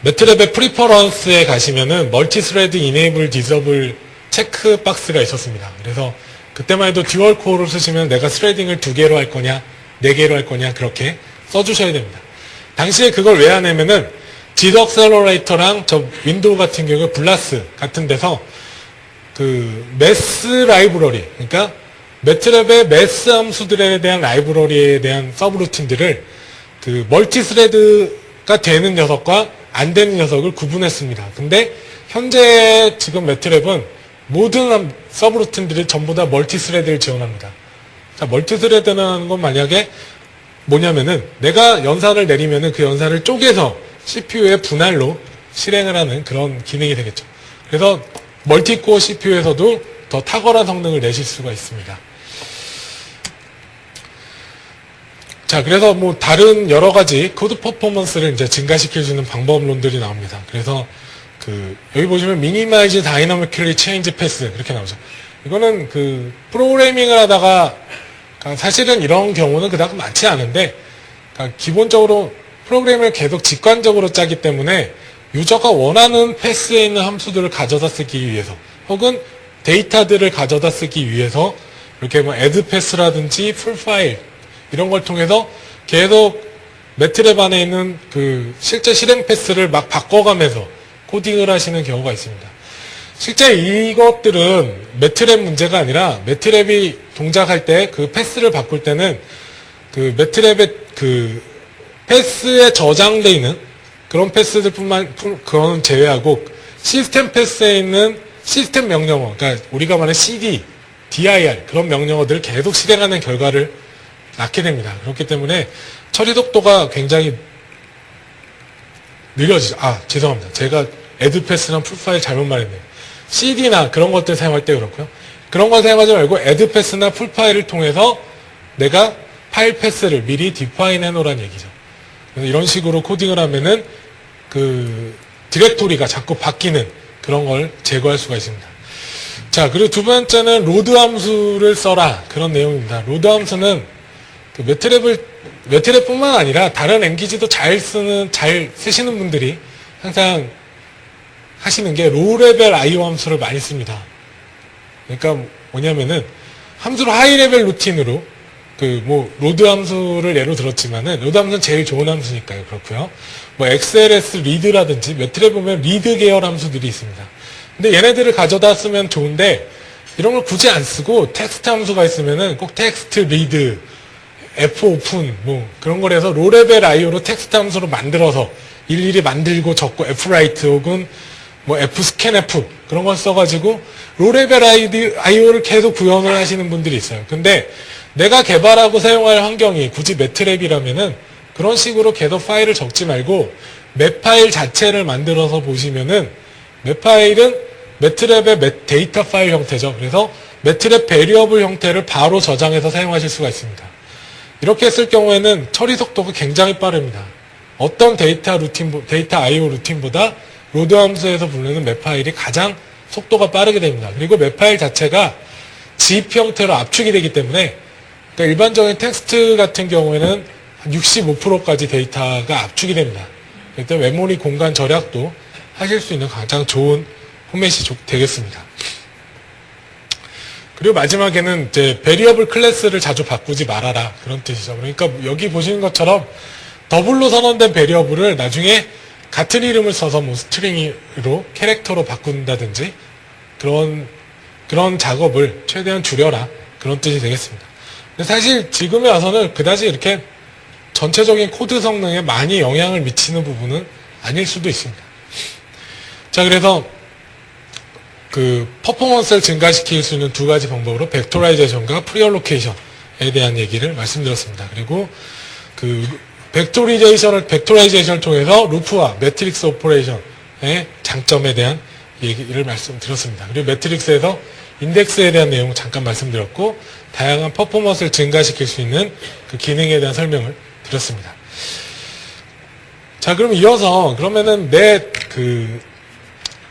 매트랩의 프리퍼런스에 가시면은 멀티스레드 이네이블 디서블 체크 박스가 있었습니다. 그래서 그때만 해도 듀얼 코어를 쓰시면 내가 스레딩을 2개로 할 거냐 4개로 할 거냐 그렇게 써주셔야 됩니다. 당시에 그걸 왜 하냐면은 JIT 액셀러레이터랑 저 윈도우 같은 경우에 블라스 같은 데서 그 매스 라이브러리, 그러니까 매트랩의 매스 함수들에 대한 라이브러리에 대한 서브루틴들을 그 멀티스레드가 되는 녀석과 안 되는 녀석을 구분했습니다. 근데 현재 지금 매트랩은 모든 서브루틴들이 전부 다 멀티스레드를 지원합니다. 자, 멀티스레드라는 건 만약에 뭐냐면은 내가 연산을 내리면은 그 연산을 쪼개서 CPU의 분할로 실행을 하는 그런 기능이 되겠죠. 그래서 멀티코어 CPU에서도 더 탁월한 성능을 내실 수가 있습니다. 자, 그래서 뭐 다른 여러 가지 코드 퍼포먼스를 이제 증가시켜주는 방법론들이 나옵니다. 그래서 그 여기 보시면 미니마이즈 다이나믹리 체인지 패스 이렇게 나오죠. 이거는 그 프로그래밍을 하다가 사실은 이런 경우는 그닥 많지 않은데 기본적으로 프로그램을 계속 직관적으로 짜기 때문에 유저가 원하는 패스에 있는 함수들을 가져다 쓰기 위해서 혹은 데이터들을 가져다 쓰기 위해서 이렇게 뭐 add 패스라든지 풀 파일 이런 걸 통해서 계속 매트랩 안에 있는 그 실제 실행 패스를 막 바꿔가면서 코딩을 하시는 경우가 있습니다. 실제 이것들은 매트랩 문제가 아니라 매트랩이 동작할 때 그 패스를 바꿀 때는 그 매트랩의 그 패스에 저장되어 있는 그런 패스들뿐만 그거는 제외하고 시스템 패스에 있는 시스템 명령어, 그러니까 우리가 말하는 CD, dir 그런 명령어들을 계속 실행하는 결과를 낳게 됩니다. 그렇기 때문에 처리 속도가 굉장히 느려지죠. 죄송합니다. 제가 에드패스랑 풀파일 잘못 말했네요. CD나 그런 것들 사용할 때 그렇고요. 그런 걸 사용하지 말고 에드패스나 풀파일을 통해서 내가 파일 패스를 미리 디파인 해놓으란 얘기죠. 그래서 이런 식으로 코딩을 하면은 그 디렉토리가 자꾸 바뀌는 그런 걸 제거할 수가 있습니다. 자, 그리고 두 번째는 로드 함수를 써라. 그런 내용입니다. 로드 함수는 그 매트랩뿐만 아니라 다른 랭귀지도 잘 쓰시는 분들이 항상 하시는 게 로우 레벨 IO 함수를 많이 씁니다. 그러니까 뭐냐면은 함수를 하이 레벨 루틴으로 로드 함수를 예로 들었지만은 로드 함수는 제일 좋은 함수니까요. 그렇고요. XLS 리드라든지 매트랩 보면 리드 계열 함수들이 있습니다. 근데 얘네들을 가져다 쓰면 좋은데 이런 걸 굳이 안 쓰고 텍스트 함수가 있으면은 꼭 텍스트 리드, F 오픈 그런 걸 해서 로 레벨 IO로 텍스트 함수로 만들어서 일일이 만들고 적고 F 라이트 혹은 F 스캔 F 그런 걸 써가지고 로 레벨 IO를 계속 구현을 하시는 분들이 있어요. 근데 내가 개발하고 사용할 환경이 굳이 매트랩이라면은 그런 식으로 계속 파일을 적지 말고 맵 파일 자체를 만들어서 보시면은 맵 파일은 매트랩의 데이터 파일 형태죠. 그래서 매트랩 베리어블 형태를 바로 저장해서 사용하실 수가 있습니다. 이렇게 했을 경우에는 처리 속도가 굉장히 빠릅니다. 어떤 데이터 IO 루틴보다 로드 함수에서 부르는 맵 파일이 가장 속도가 빠르게 됩니다. 그리고 맵 파일 자체가 zip 형태로 압축이 되기 때문에 그러니까 일반적인 텍스트 같은 경우에는 한 65%까지 데이터가 압축이 됩니다. 그렇기 때문에 메모리 공간 절약도 하실 수 있는 가장 좋은 포맷이 되겠습니다. 그리고 마지막에는 이제 베리어블 클래스를 자주 바꾸지 말아라 그런 뜻이죠. 그러니까 여기 보시는 것처럼 더블로 선언된 베리어블을 나중에 같은 이름을 써서 스트링으로 캐릭터로 바꾼다든지 그런 작업을 최대한 줄여라 그런 뜻이 되겠습니다. 근데 사실 지금에 와서는 그다지 이렇게 전체적인 코드 성능에 많이 영향을 미치는 부분은 아닐 수도 있습니다. 자, 그래서 퍼포먼스를 증가시킬 수 있는 두 가지 방법으로 벡토라이제이션과 프리얼로케이션에 대한 얘기를 말씀드렸습니다. 그리고 벡토라이제이션을 통해서 루프와 매트릭스 오퍼레이션의 장점에 대한 얘기를 말씀드렸습니다. 그리고 매트릭스에서 인덱스에 대한 내용 잠깐 말씀드렸고 다양한 퍼포먼스를 증가시킬 수 있는 그 기능에 대한 설명을 드렸습니다. 자, 그럼 이어서 그러면은 내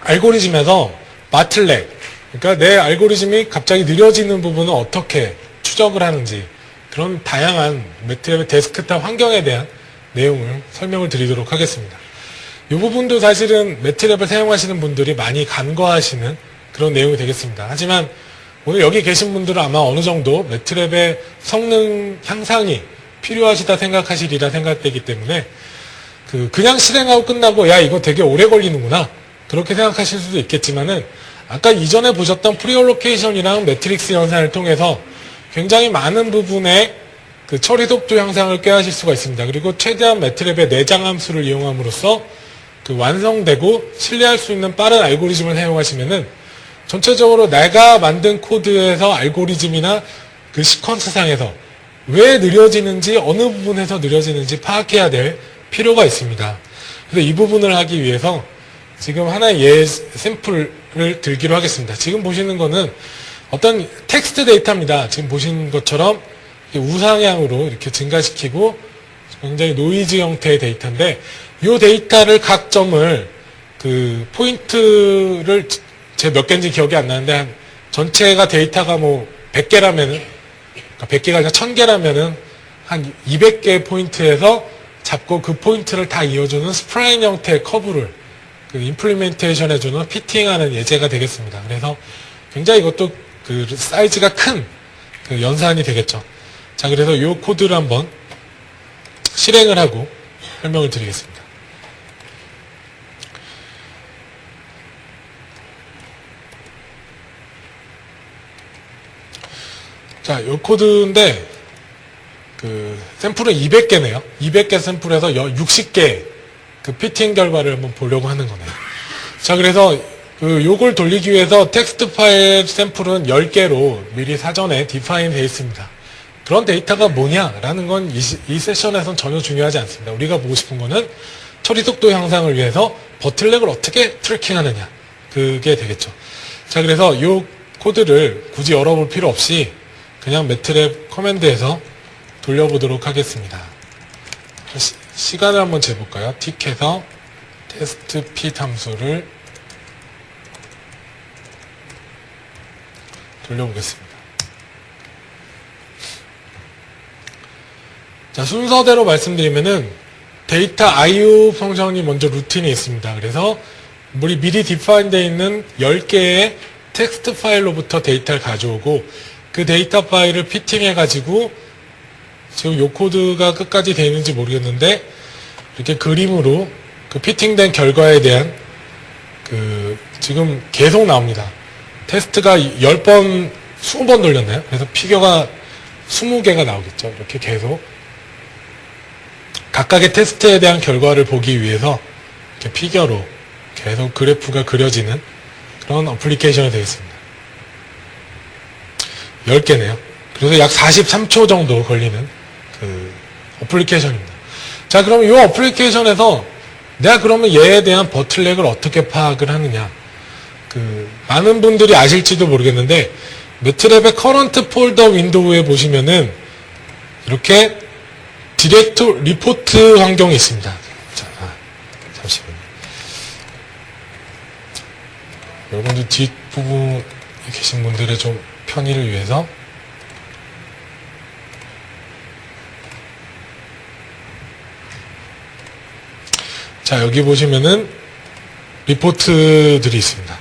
알고리즘에서 마틀렉, 그러니까 내 알고리즘이 갑자기 느려지는 부분은 어떻게 추적을 하는지 그런 다양한 매트랩의 데스크탑 환경에 대한 내용을 설명을 드리도록 하겠습니다. 이 부분도 사실은 매트랩을 사용하시는 분들이 많이 간과하시는 그런 내용이 되겠습니다. 하지만 오늘 여기 계신 분들은 아마 어느 정도 매트랩의 성능 향상이 필요하시다 생각하시리라 생각되기 때문에 그냥 실행하고 끝나고 야 이거 되게 오래 걸리는구나 그렇게 생각하실 수도 있겠지만은 아까 이전에 보셨던 프리얼로케이션이랑 매트릭스 현상을 통해서 굉장히 많은 부분의 처리 속도 향상을 꾀하실 수가 있습니다. 그리고 최대한 매트랩의 내장 함수를 이용함으로써 완성되고 신뢰할 수 있는 빠른 알고리즘을 사용하시면은 전체적으로 내가 만든 코드에서 알고리즘이나 시퀀스상에서 왜 느려지는지 어느 부분에서 느려지는지 파악해야 될 필요가 있습니다. 그래서 이 부분을 하기 위해서 지금 하나의 예 샘플을 들기로 하겠습니다. 지금 보시는 거는 어떤 텍스트 데이터입니다. 지금 보시는 것처럼 우상향으로 이렇게 증가시키고 굉장히 노이즈 형태의 데이터인데 이 데이터를 각 점을 포인트를 제 몇 개인지 기억이 안 나는데 전체가 데이터가 100개라면은 100개가 아니라 1000개라면은 한 200개의 포인트에서 잡고 그 포인트를 다 이어주는 스프라인 형태의 커브를 임플리멘테이션 해주는 피팅하는 예제가 되겠습니다. 그래서 굉장히 이것도 사이즈가 큰 연산이 되겠죠. 자, 그래서 이 코드를 한번 실행을 하고 설명을 드리겠습니다. 자, 이 코드인데 샘플은 200개네요. 200개 샘플에서 60개 그 피팅 결과를 한번 보려고 하는 거네요. 자, 그래서 요걸 돌리기 위해서 텍스트 파일 샘플은 10개로 미리 사전에 디파인 되어 있습니다. 그런 데이터가 뭐냐라는 건 이 세션에선 전혀 중요하지 않습니다. 우리가 보고 싶은 거는 처리 속도 향상을 위해서 버틀렉을 어떻게 트래킹하느냐, 그게 되겠죠. 자, 그래서 이 코드를 굳이 열어볼 필요 없이 그냥 매트랩 커맨드에서 돌려보도록 하겠습니다. 시간을 한번 재볼까요? 틱해서 테스트 P 함수를 돌려보겠습니다. 자, 순서대로 말씀드리면은 데이터 IO 펑션이 먼저 루틴이 있습니다. 그래서 우리 미리 디파인 되어 있는 10개의 텍스트 파일로부터 데이터를 가져오고 그 데이터 파일을 피팅해 가지고 지금 이 코드가 끝까지 되어 있는지 모르겠는데 이렇게 그림으로 그 피팅된 결과에 대한 지금 계속 나옵니다. 테스트가 10번, 20번 돌렸나요? 그래서 피겨가 20개가 나오겠죠. 이렇게 계속 각각의 테스트에 대한 결과를 보기 위해서 이렇게 피겨로 계속 그래프가 그려지는 그런 어플리케이션이 되어 있습니다. 10개네요. 그래서 약 43초 정도 걸리는 그 어플리케이션입니다. 자, 그럼 이 어플리케이션에서 내가 그러면 얘에 대한 버틀렉을 어떻게 파악을 하느냐. 많은 분들이 아실지도 모르겠는데, 매트랩의 커런트 폴더 윈도우에 보시면은, 이렇게 디렉토 리포트 환경이 있습니다. 자, 잠시만요. 여러분들 뒷부분에 계신 분들의 좀 편의를 위해서, 자, 여기 보시면은 리포트들이 있습니다.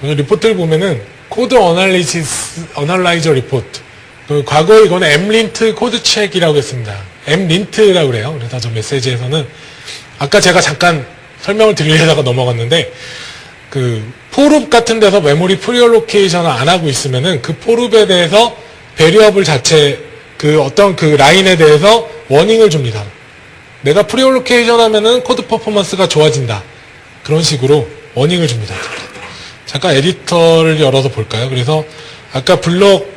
리포트를 보면은 코드 어널라이저 리포트. 과거에 이거는 mlint 코드 체크이라고 했습니다. mlint라고 그래요. 그래서 저 메시지에서는 아까 제가 잠깐 설명을 드리려다가 넘어갔는데 포룹 같은 데서 메모리 프리얼로케이션을 안 하고 있으면은 그 포룹에 대해서 베리어블 자체 어떤 라인에 대해서 워닝을 줍니다. 내가 프리얼로케이션 하면은 코드 퍼포먼스가 좋아진다. 그런 식으로 워닝을 줍니다. 잠깐 에디터를 열어서 볼까요? 그래서 아까 블록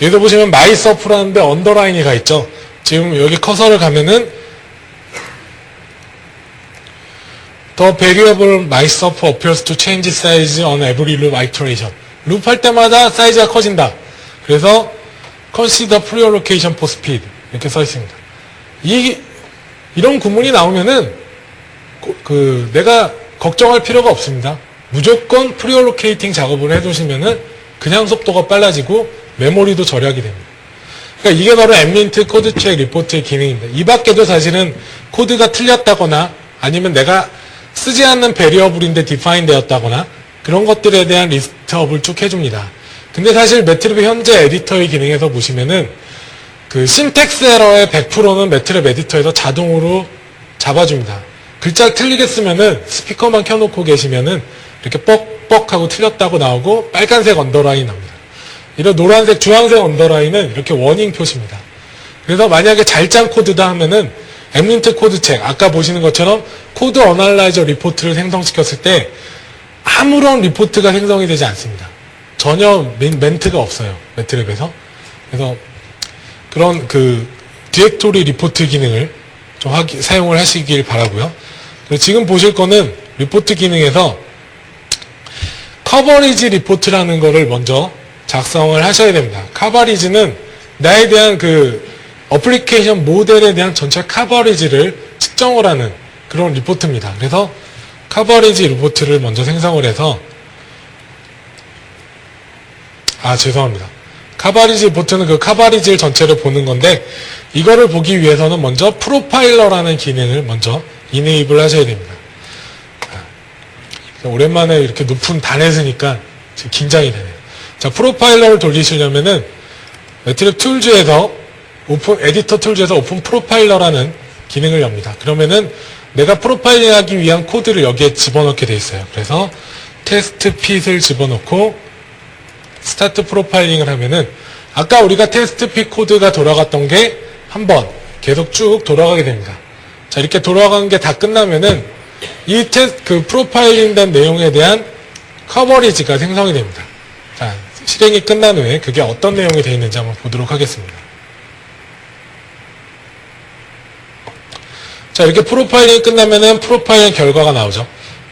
여기서 보시면 마이서프라는데 언더라인이 가 있죠. 지금 여기 커서를 가면은 The variable mysurf appears to change size on every loop iteration. 룹할 때마다 사이즈가 커진다. 그래서 consider pre-allocation for speed 이렇게 써 있습니다. 이런 구문이 나오면은 내가 걱정할 필요가 없습니다. 무조건 프리얼로케이팅 작업을 해두시면은 그냥 속도가 빨라지고 메모리도 절약이 됩니다. 그러니까 이게 바로 mlint 코드 체크 리포트의 기능입니다. 이 밖에도 사실은 코드가 틀렸다거나 아니면 내가 쓰지 않는 베리어블인데 디파인 되었다거나 그런 것들에 대한 리스트업을 쭉 해줍니다. 근데 사실 매트랩의 현재 에디터의 기능에서 보시면은 신텍스 에러의 100%는 매트랩 에디터에서 자동으로 잡아줍니다. 글자를 틀리게 쓰면은 스피커만 켜놓고 계시면은 이렇게 뻑뻑하고 틀렸다고 나오고 빨간색 언더라인 나옵니다. 이런 노란색, 주황색 언더라인은 이렇게 워닝 표시입니다. 그래서 만약에 잘 짠 코드다 하면은 mlint 코드 체크, 아까 보시는 것처럼 코드 어널라이저 리포트를 생성시켰을 때 아무런 리포트가 생성이 되지 않습니다. 전혀 멘트가 없어요. 매트랩에서. 그래서 그런 디렉토리 리포트 기능을 좀 사용을 하시길 바라고요. 지금 보실 거는 리포트 기능에서 커버리지 리포트라는 거를 먼저 작성을 하셔야 됩니다. 커버리지는 나에 대한 어플리케이션 모델에 대한 전체 커버리지를 측정을 하는 그런 리포트입니다. 그래서 커버리지 리포트를 먼저 생성을 해서 죄송합니다. 커버리지 리포트는 커버리지를 전체를 보는 건데 이거를 보기 위해서는 먼저 프로파일러라는 기능을 먼저 이네이블 하셔야 됩니다. 오랜만에 이렇게 높은 단에 쓰니까 지금 긴장이 되네요. 자, 프로파일러를 돌리시려면은 매트랩 툴즈에서 에디터 툴즈에서 오픈 프로파일러라는 기능을 엽니다. 그러면은 내가 프로파일링 하기 위한 코드를 여기에 집어넣게 돼 있어요. 그래서 테스트 핏을 집어넣고 스타트 프로파일링을 하면은 아까 우리가 테스트 핏 코드가 돌아갔던 게 한번 계속 쭉 돌아가게 됩니다. 자, 이렇게 돌아가는 게 다 끝나면은 이 프로파일링 된 내용에 대한 커버리지가 생성이 됩니다. 자, 실행이 끝난 후에 그게 어떤 내용이 되어 있는지 한번 보도록 하겠습니다. 자, 이렇게 프로파일링이 끝나면은 프로파일링 결과가 나오죠.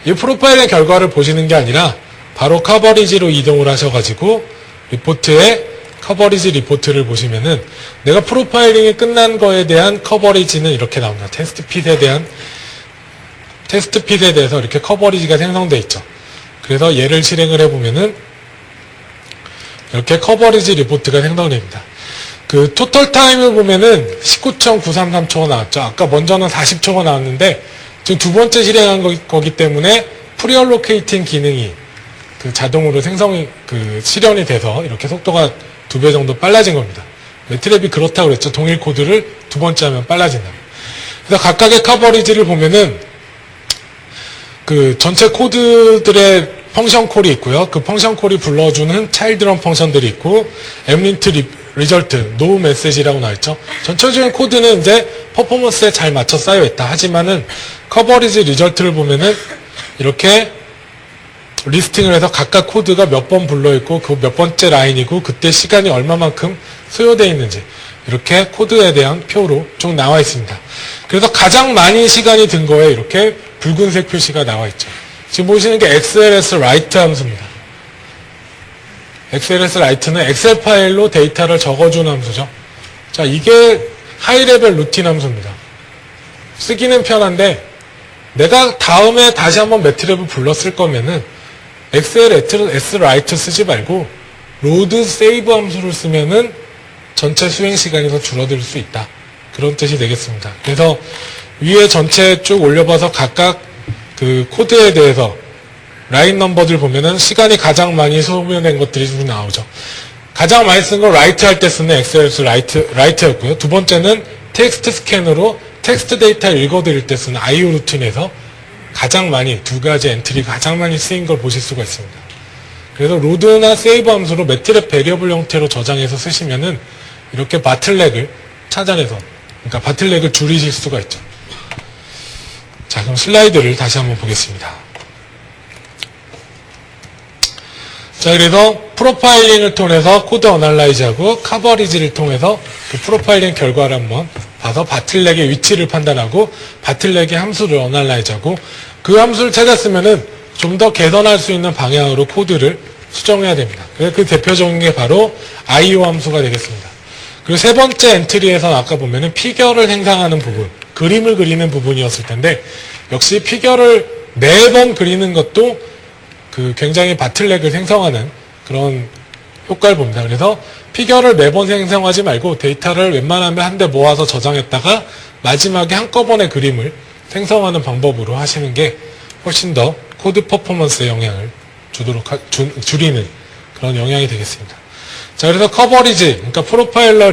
이 프로파일링 결과를 보시는 게 아니라 바로 커버리지로 이동을 하셔가지고 리포트에 커버리지 리포트를 보시면은 내가 프로파일링이 끝난 거에 대한 커버리지는 이렇게 나옵니다. 테스트핏에 대해서 이렇게 커버리지가 생성되어 있죠. 그래서 얘를 실행을 해보면은 이렇게 커버리지 리포트가 생성됩니다. 그 토탈 타임을 보면은 19.933초가 나왔죠. 아까 먼저는 40초가 나왔는데 지금 두 번째 실행한 거기 때문에 프리얼로케이팅 기능이 그 자동으로 실현이 돼서 이렇게 속도가 2배 정도 빨라진 겁니다. 매트랩이 그렇다고 그랬죠. 동일 코드를 두 번째 하면 빨라진다. 그래서 각각의 커버리지를 보면은 그 전체 코드들의 펑션 콜이 있고요. 그 펑션 콜이 불러주는 차일드런 펑션들이 있고 엠린트 리절트, 노우 메시지라고 나와있죠. 전체적인 코드는 이제 퍼포먼스에 잘 맞춰 쌓여있다. 하지만은 커버리지 리절트를 보면은 이렇게 리스팅을 해서 각각 코드가 몇 번 불러있고 그 몇 번째 라인이고 그때 시간이 얼마만큼 소요되어 있는지 이렇게 코드에 대한 표로 쭉 나와 있습니다. 그래서 가장 많이 시간이 든 거에 이렇게 붉은색 표시가 나와 있죠. 지금 보시는 게 XLS write 함수입니다. XLS write는 엑셀 파일로 데이터를 적어주는 함수죠. 자, 이게 하이 레벨 루틴 함수입니다. 쓰기는 편한데 내가 다음에 다시 한번 매트랩을 불렀을 거면은 XLS write 쓰지 말고 load save 함수를 쓰면은 전체 수행 시간이 더 줄어들 수 있다. 그런 뜻이 되겠습니다. 그래서 위에 전체 쭉 올려봐서 각각 그 코드에 대해서 라인 넘버들 보면은 시간이 가장 많이 소모된 것들이 좀 나오죠. 가장 많이 쓴 건 write 할 때 쓰는 XLS write였고요. 두 번째는 텍스트 스캔으로 텍스트 데이터 읽어드릴 때 쓰는 IO 루틴에서 가장 많이 두 가지 엔트리가 가장 많이 쓰인 걸 보실 수가 있습니다. 그래서 로드나 세이브 함수로 매트랩 베리어블 형태로 저장해서 쓰시면은 이렇게 바틀렉을 찾아내서 그러니까 바틀렉을 줄이실 수가 있죠. 자, 그럼 슬라이드를 다시 한번 보겠습니다. 자, 그래서 프로파일링을 통해서 코드 어널라이즈하고 커버리지를 통해서 그 프로파일링 결과를 한번 봐서 바틀렉의 위치를 판단하고 바틀렉의 함수를 어널라이즈하고 그 함수를 찾았으면은 좀 더 개선할 수 있는 방향으로 코드를 수정해야 됩니다. 그래서 그 대표적인 게 바로 IO 함수가 되겠습니다. 그리고 세 번째 엔트리에서는 아까 보면은 피겨를 생성하는 부분, 그림을 그리는 부분이었을 텐데 역시 피겨를 매번 그리는 것도 그 굉장히 바틀렉을 생성하는 그런 효과를 봅니다. 그래서 피겨를 매번 생성하지 말고 데이터를 웬만하면 한 대 모아서 저장했다가 마지막에 한꺼번에 그림을 생성하는 방법으로 하시는 게 훨씬 더 코드 퍼포먼스에 영향을 줄이는 그런 영향이 되겠습니다. 자, 그래서 커버리지, 그러니까 프로파일러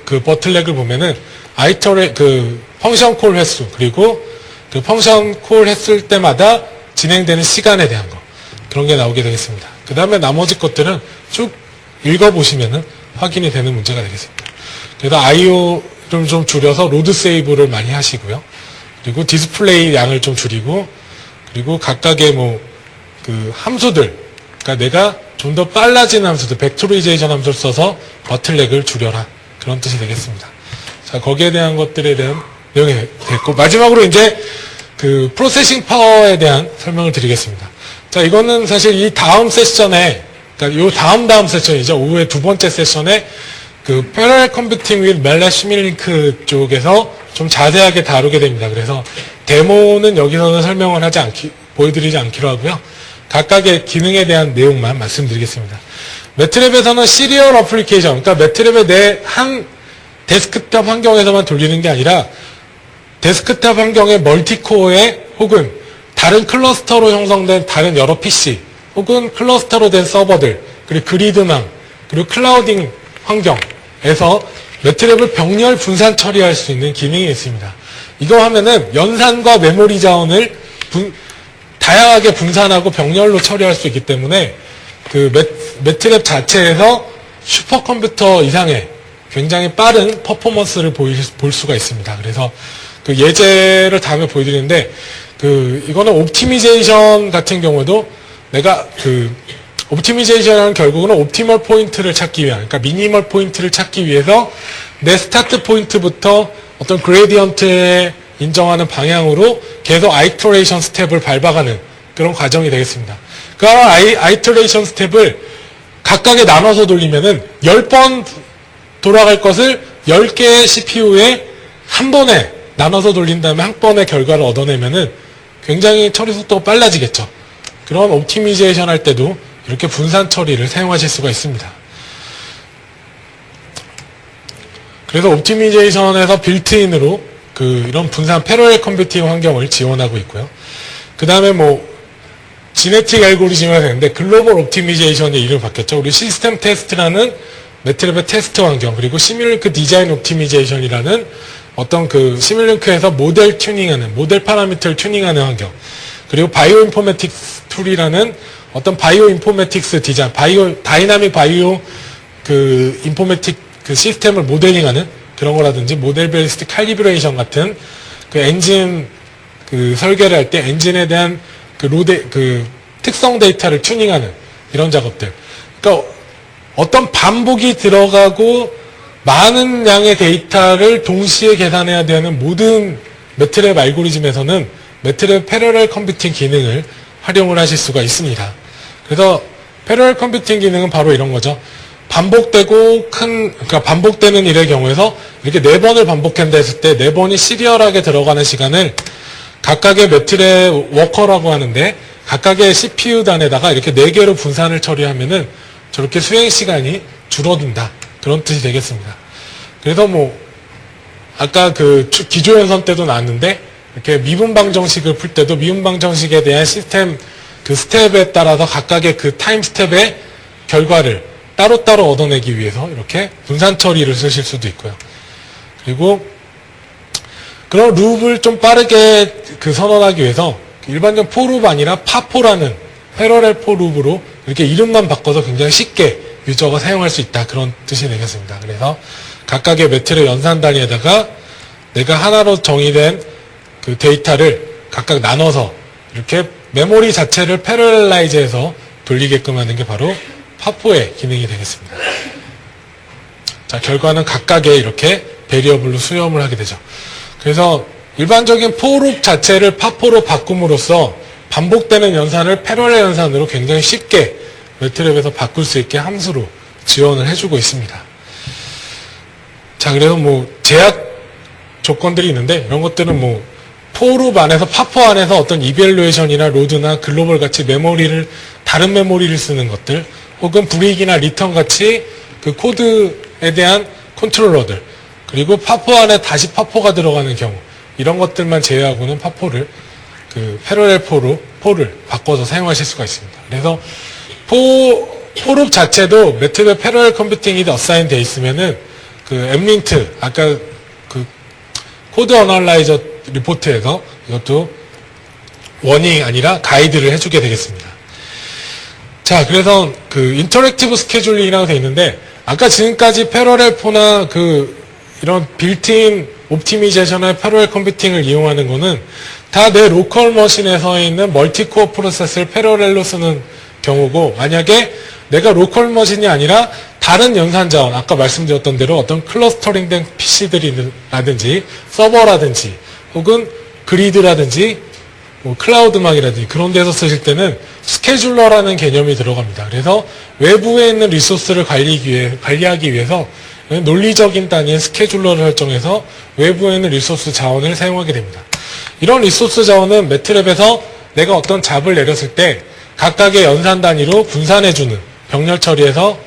그 버틀렉을 보면은 그 펑션 콜 횟수, 그리고 그 펑션 콜 했을 때마다 진행되는 시간에 대한 거, 그런 게 나오게 되겠습니다. 그 다음에 나머지 것들은 쭉 읽어보시면은 확인이 되는 문제가 되겠습니다. 그래서 IO를 좀 줄여서 로드 세이브를 많이 하시고요. 그리고 디스플레이 양을 좀 줄이고, 그리고 각각의 그 함수들, 그러니까 내가 좀 더 빨라진 함수들, 벡토리제이션 함수를 써서 버틀렉을 줄여라. 그런 뜻이 되겠습니다. 자, 거기에 대한 것들에 대한 내용이 됐고, 마지막으로 이제 그 프로세싱 파워에 대한 설명을 드리겠습니다. 자, 이거는 사실 이 다음 세션에, 그러니까 요 다음 세션이죠. 오후에 두 번째 세션에 그 Parallel Computing with MATLAB Simulink 쪽에서 좀 자세하게 다루게 됩니다. 그래서 데모는 여기서는 설명을 보여드리지 않기로 하고요. 각각의 기능에 대한 내용만 말씀드리겠습니다. 매트랩에서는 시리얼 어플리케이션, 그러니까 매트랩의 내 한 데스크탑 환경에서만 돌리는 게 아니라 데스크탑 환경의 멀티코어에 혹은 다른 클러스터로 형성된 다른 여러 PC 혹은 클러스터로 된 서버들, 그리고 그리드망, 그리고 클라우딩 환경에서 매트랩을 병렬 분산 처리할 수 있는 기능이 있습니다. 이거 하면은 연산과 메모리 자원을 다양하게 분산하고 병렬로 처리할 수 있기 때문에 그 매트랩 자체에서 슈퍼컴퓨터 이상의 굉장히 빠른 퍼포먼스를 볼 수가 있습니다. 그래서 그 예제를 다음에 보여드리는데, 이거는 옵티미제이션 같은 경우도 내가 옵티미제이션은 결국은 옵티멀 포인트를 찾기 위한, 그러니까 미니멀 포인트를 찾기 위해서 내 스타트 포인트부터 어떤 그레디언트에 인정하는 방향으로 계속 아이터레이션 스텝을 밟아가는 그런 과정이 되겠습니다. 그 아이터레이션 스텝을 각각에 나눠서 돌리면은 10번 돌아갈 것을 10개의 CPU에 한 번에 나눠서 돌린 다음에 한 번의 결과를 얻어내면은 굉장히 처리 속도가 빨라지겠죠. 그런 옵티미제이션 할 때도 이렇게 분산 처리를 사용하실 수가 있습니다. 그래서 옵티미제이션에서 빌트인으로 이런 분산 패러렐 컴퓨팅 환경을 지원하고 있고요. 그 다음에 지네틱 알고리즘이라 되는데 글로벌 옵티미제이션의 이름이 바뀌었죠. 우리 시스템 테스트라는 매트랩의 테스트 환경, 그리고 시뮬링크 디자인 옵티미제이션이라는 어떤 시뮬링크에서 모델 튜닝하는, 모델 파라미터를 튜닝하는 환경, 그리고 바이오 인포메틱스 툴이라는 어떤 바이오 인포메틱스 디자인, 다이나믹 바이오 인포메틱 시스템을 모델링하는 그런 거라든지, 모델 베이스드 칼리브레이션 같은 엔진 설계를 할 때 엔진에 대한 특성 데이터를 튜닝하는 이런 작업들. 그러니까 어떤 반복이 들어가고 많은 양의 데이터를 동시에 계산해야 되는 모든 매트랩 알고리즘에서는 매트랩 패러렐 컴퓨팅 기능을 활용을 하실 수가 있습니다. 그래서 패러렐 컴퓨팅 기능은 바로 이런 거죠. 그러니까 반복되는 일의 경우에서 이렇게 4번을 반복한다 했을 때 4번이 시리얼하게 들어가는 시간을 각각의 매트랩 워커라고 하는데, 각각의 CPU 단에다가 이렇게 4개로 분산을 처리하면은 저렇게 수행 시간이 줄어든다. 그런 뜻이 되겠습니다. 그래서 아까 기조연선 때도 나왔는데, 이렇게 미분방정식을 풀 때도 미분방정식에 대한 시스템 스텝에 따라서 각각의 타임 스텝의 결과를 따로따로 얻어내기 위해서 이렇게 분산 처리를 쓰실 수도 있고요. 그리고 그런 룹을 좀 빠르게 선언하기 위해서 일반적 포룹 아니라 파포라는 패러렐 포룹으로 이렇게 이름만 바꿔서 굉장히 쉽게 유저가 사용할 수 있다. 그런 뜻이 되겠습니다. 그래서 각각의 매트랩 연산 단위에다가 내가 하나로 정의된 데이터를 각각 나눠서 이렇게 메모리 자체를 패러렐라이즈해서 돌리게끔 하는 게 바로 파포의 기능이 되겠습니다. 자, 결과는 각각의 이렇게 베리어블로 수렴을 하게 되죠. 그래서 일반적인 포룹 자체를 파포로 바꿈으로써 반복되는 연산을 패러렐 연산으로 굉장히 쉽게 매트랩에서 바꿀 수 있게 함수로 지원을 해주고 있습니다. 자, 그래서 제약 조건들이 있는데, 이런 것들은 포룹 안에서, 파포 안에서 어떤 이벨루에이션이나 로드나 글로벌 같이 다른 메모리를 쓰는 것들, 혹은 브릭이나 리턴 같이 코드에 대한 컨트롤러들, 그리고 파포 안에 다시 파포가 들어가는 경우, 이런 것들만 제외하고는 파포를 패러렐 포를 바꿔서 사용하실 수가 있습니다. 그래서 포룹 자체도 매트랩 패러렐 컴퓨팅이 어사인 되어 있으면은 엠린트, 아까 코드 어널라이저 리포트에서 이것도 워닝 아니라 가이드를 해주게 되겠습니다. 자, 그래서 인터랙티브 스케줄링이라고 되어 있는데, 아까 지금까지 패러렐 포나 이런 빌트인 옵티미제이션의 패러렐 컴퓨팅을 이용하는 거는 다 내 로컬 머신에서 있는 멀티코어 프로세스를 패러렐로 쓰는 경우고, 만약에 내가 로컬 머신이 아니라 다른 연산 자원, 아까 말씀드렸던 대로 어떤 클러스터링된 PC들이라든지 서버라든지 혹은 그리드라든지 클라우드망이라든지 그런 데서 쓰실 때는 스케줄러라는 개념이 들어갑니다. 그래서 외부에 있는 리소스를 관리하기 위해서 논리적인 단위의 스케줄러를 설정해서 외부에 있는 리소스 자원을 사용하게 됩니다. 이런 리소스 자원은 매트랩에서 내가 어떤 잡을 내렸을 때 각각의 연산 단위로 분산해주는, 병렬 처리해서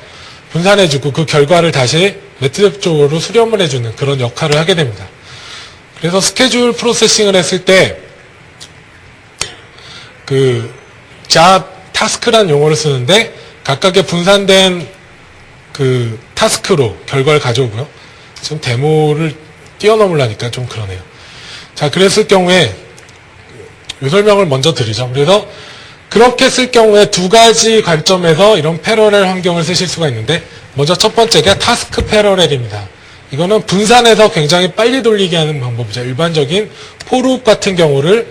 분산해주고 그 결과를 다시 매트랩 쪽으로 수렴을 해주는 그런 역할을 하게 됩니다. 그래서 스케줄 프로세싱을 했을 때 타스크란 용어를 쓰는데, 각각의 분산된 타스크로 결과를 가져오고요. 지금 데모를 뛰어넘으려니까 좀 그러네요. 자, 그랬을 경우에 이 설명을 먼저 드리죠. 그래서 그렇게 쓸 경우에 두 가지 관점에서 이런 패러렐 환경을 쓰실 수가 있는데, 먼저 첫 번째가 타스크 패러렐입니다. 이거는 분산해서 굉장히 빨리 돌리게 하는 방법이죠. 일반적인 포루프 같은 경우를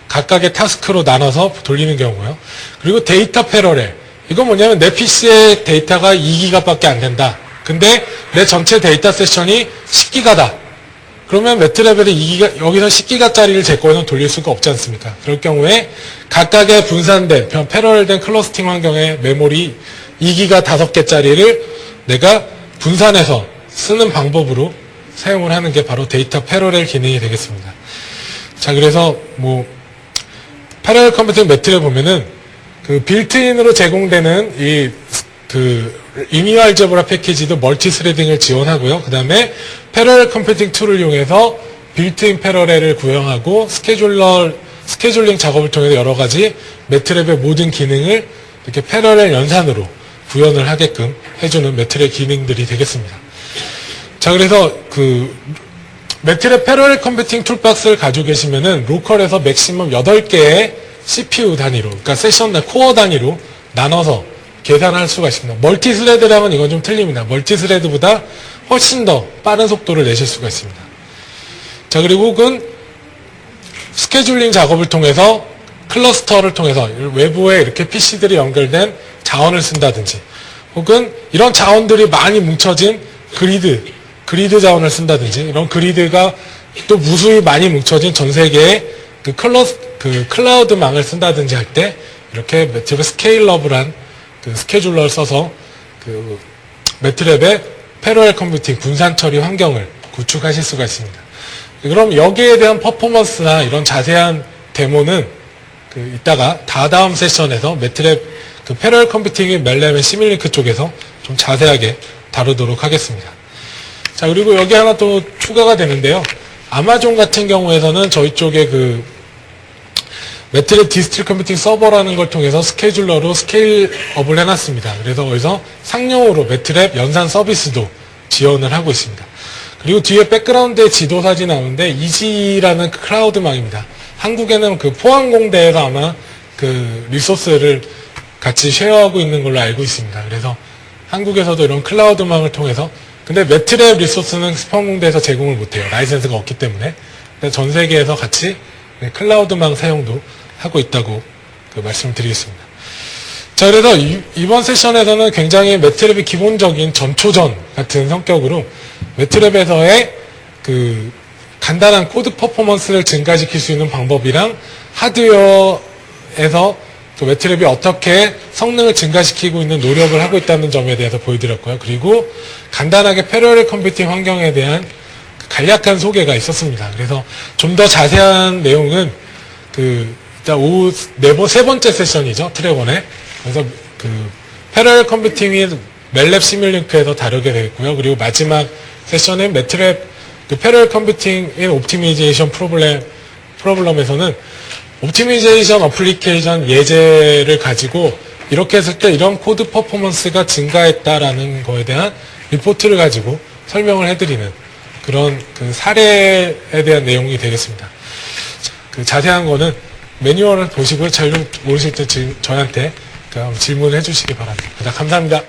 각각의 타스크로 나눠서 돌리는 경우고요. 그리고 데이터 패러렐. 이건 뭐냐면 내 PC의 데이터가 2기가밖에 안 된다. 근데 내 전체 데이터 세션이 10기가다. 그러면 매트레벨이 2기가, 여기서 10기가짜리를 제 거에는 돌릴 수가 없지 않습니까? 그럴 경우에 각각의 분산된, 패러렐된 클러스팅 환경의 메모리 2기가 5개짜리를 내가 분산해서 쓰는 방법으로 사용을 하는 게 바로 데이터 패러렐 기능이 되겠습니다. 자, 그래서 패러렐 컴퓨팅 매트를 보면은 빌트인으로 제공되는 리니어 알제브라 패키지도 멀티 스레딩을 지원하고요. 그 다음에 패러렐 컴퓨팅 툴을 이용해서 빌트인 패러렐을 구현하고 스케줄링 작업을 통해서 여러 가지 매트랩의 모든 기능을 이렇게 패러렐 연산으로 구현을 하게끔 해주는 매트랩 기능들이 되겠습니다. 자, 그래서 매트랩 패러렐 컴퓨팅 툴박스를 가지고 계시면은 로컬에서 맥시멈 8개의 CPU 단위로, 그러니까 세션나 코어 단위로 나눠서 계산할 수가 있습니다. 멀티 스레드라면 이건 좀 틀립니다. 멀티 스레드보다 훨씬 더 빠른 속도를 내실 수가 있습니다. 자, 그리고 혹은 스케줄링 작업을 통해서 클러스터를 통해서 외부에 이렇게 PC들이 연결된 자원을 쓴다든지, 혹은 이런 자원들이 많이 뭉쳐진 그리드 자원을 쓴다든지, 이런 그리드가 또 무수히 많이 뭉쳐진 전 세계의 클라우드망을 쓴다든지 할 때 이렇게 매트랩 스케일러블한 스케줄러를 써서 매트랩의 패러렐 컴퓨팅 분산 처리 환경을 구축하실 수가 있습니다. 그럼 여기에 대한 퍼포먼스나 이런 자세한 데모는 이따가 다음 세션에서 매트랩 패러렐 컴퓨팅의 멜렘의 시뮬링크 쪽에서 좀 자세하게 다루도록 하겠습니다. 자, 그리고 여기 하나 또 추가가 되는데요. 아마존 같은 경우에서는 저희 쪽에 매트랩 디스트리트 컴퓨팅 서버라는 걸 통해서 스케줄러로 스케일업을 해놨습니다. 그래서 거기서 상용으로 매트랩 연산 서비스도 지원을 하고 있습니다. 그리고 뒤에 백그라운드에 지도 사진이 나오는데 이지라는 클라우드망입니다. 한국에는 포항공대에서 아마 리소스를 같이 쉐어하고 있는 걸로 알고 있습니다. 그래서 한국에서도 이런 클라우드망을 통해서, 근데 매트랩 리소스는 포항공대에서 제공을 못해요. 라이센스가 없기 때문에. 근데 전 세계에서 같이 클라우드망 사용도 하고 있다고 말씀을 드리겠습니다. 자, 그래서 이번 세션에서는 굉장히 매트랩의 기본적인 전초전 같은 성격으로 매트랩에서의 간단한 코드 퍼포먼스를 증가시킬 수 있는 방법이랑 하드웨어에서 매트랩이 어떻게 성능을 증가시키고 있는 노력을 하고 있다는 점에 대해서 보여드렸고요. 그리고 간단하게 패러렐 컴퓨팅 환경에 대한 간략한 소개가 있었습니다. 그래서 좀 더 자세한 내용은 일단 오후 세 번째 세션이죠. 트랙1에. 그래서 패러렐 컴퓨팅이 멜랩 시뮬링크에서 다루게 되겠고요. 그리고 마지막 세션은 매트랩 패러렐 컴퓨팅인 옵티미제이션 프로블럼에서는 옵티미제이션 어플리케이션 예제를 가지고 이렇게 했을 때 이런 코드 퍼포먼스가 증가했다라는 거에 대한 리포트를 가지고 설명을 해드리는 그런 사례에 대한 내용이 되겠습니다. 자세한 거는 매뉴얼을 보시고 잘 모르실 때 저한테 질문을 해주시기 바랍니다. 감사합니다.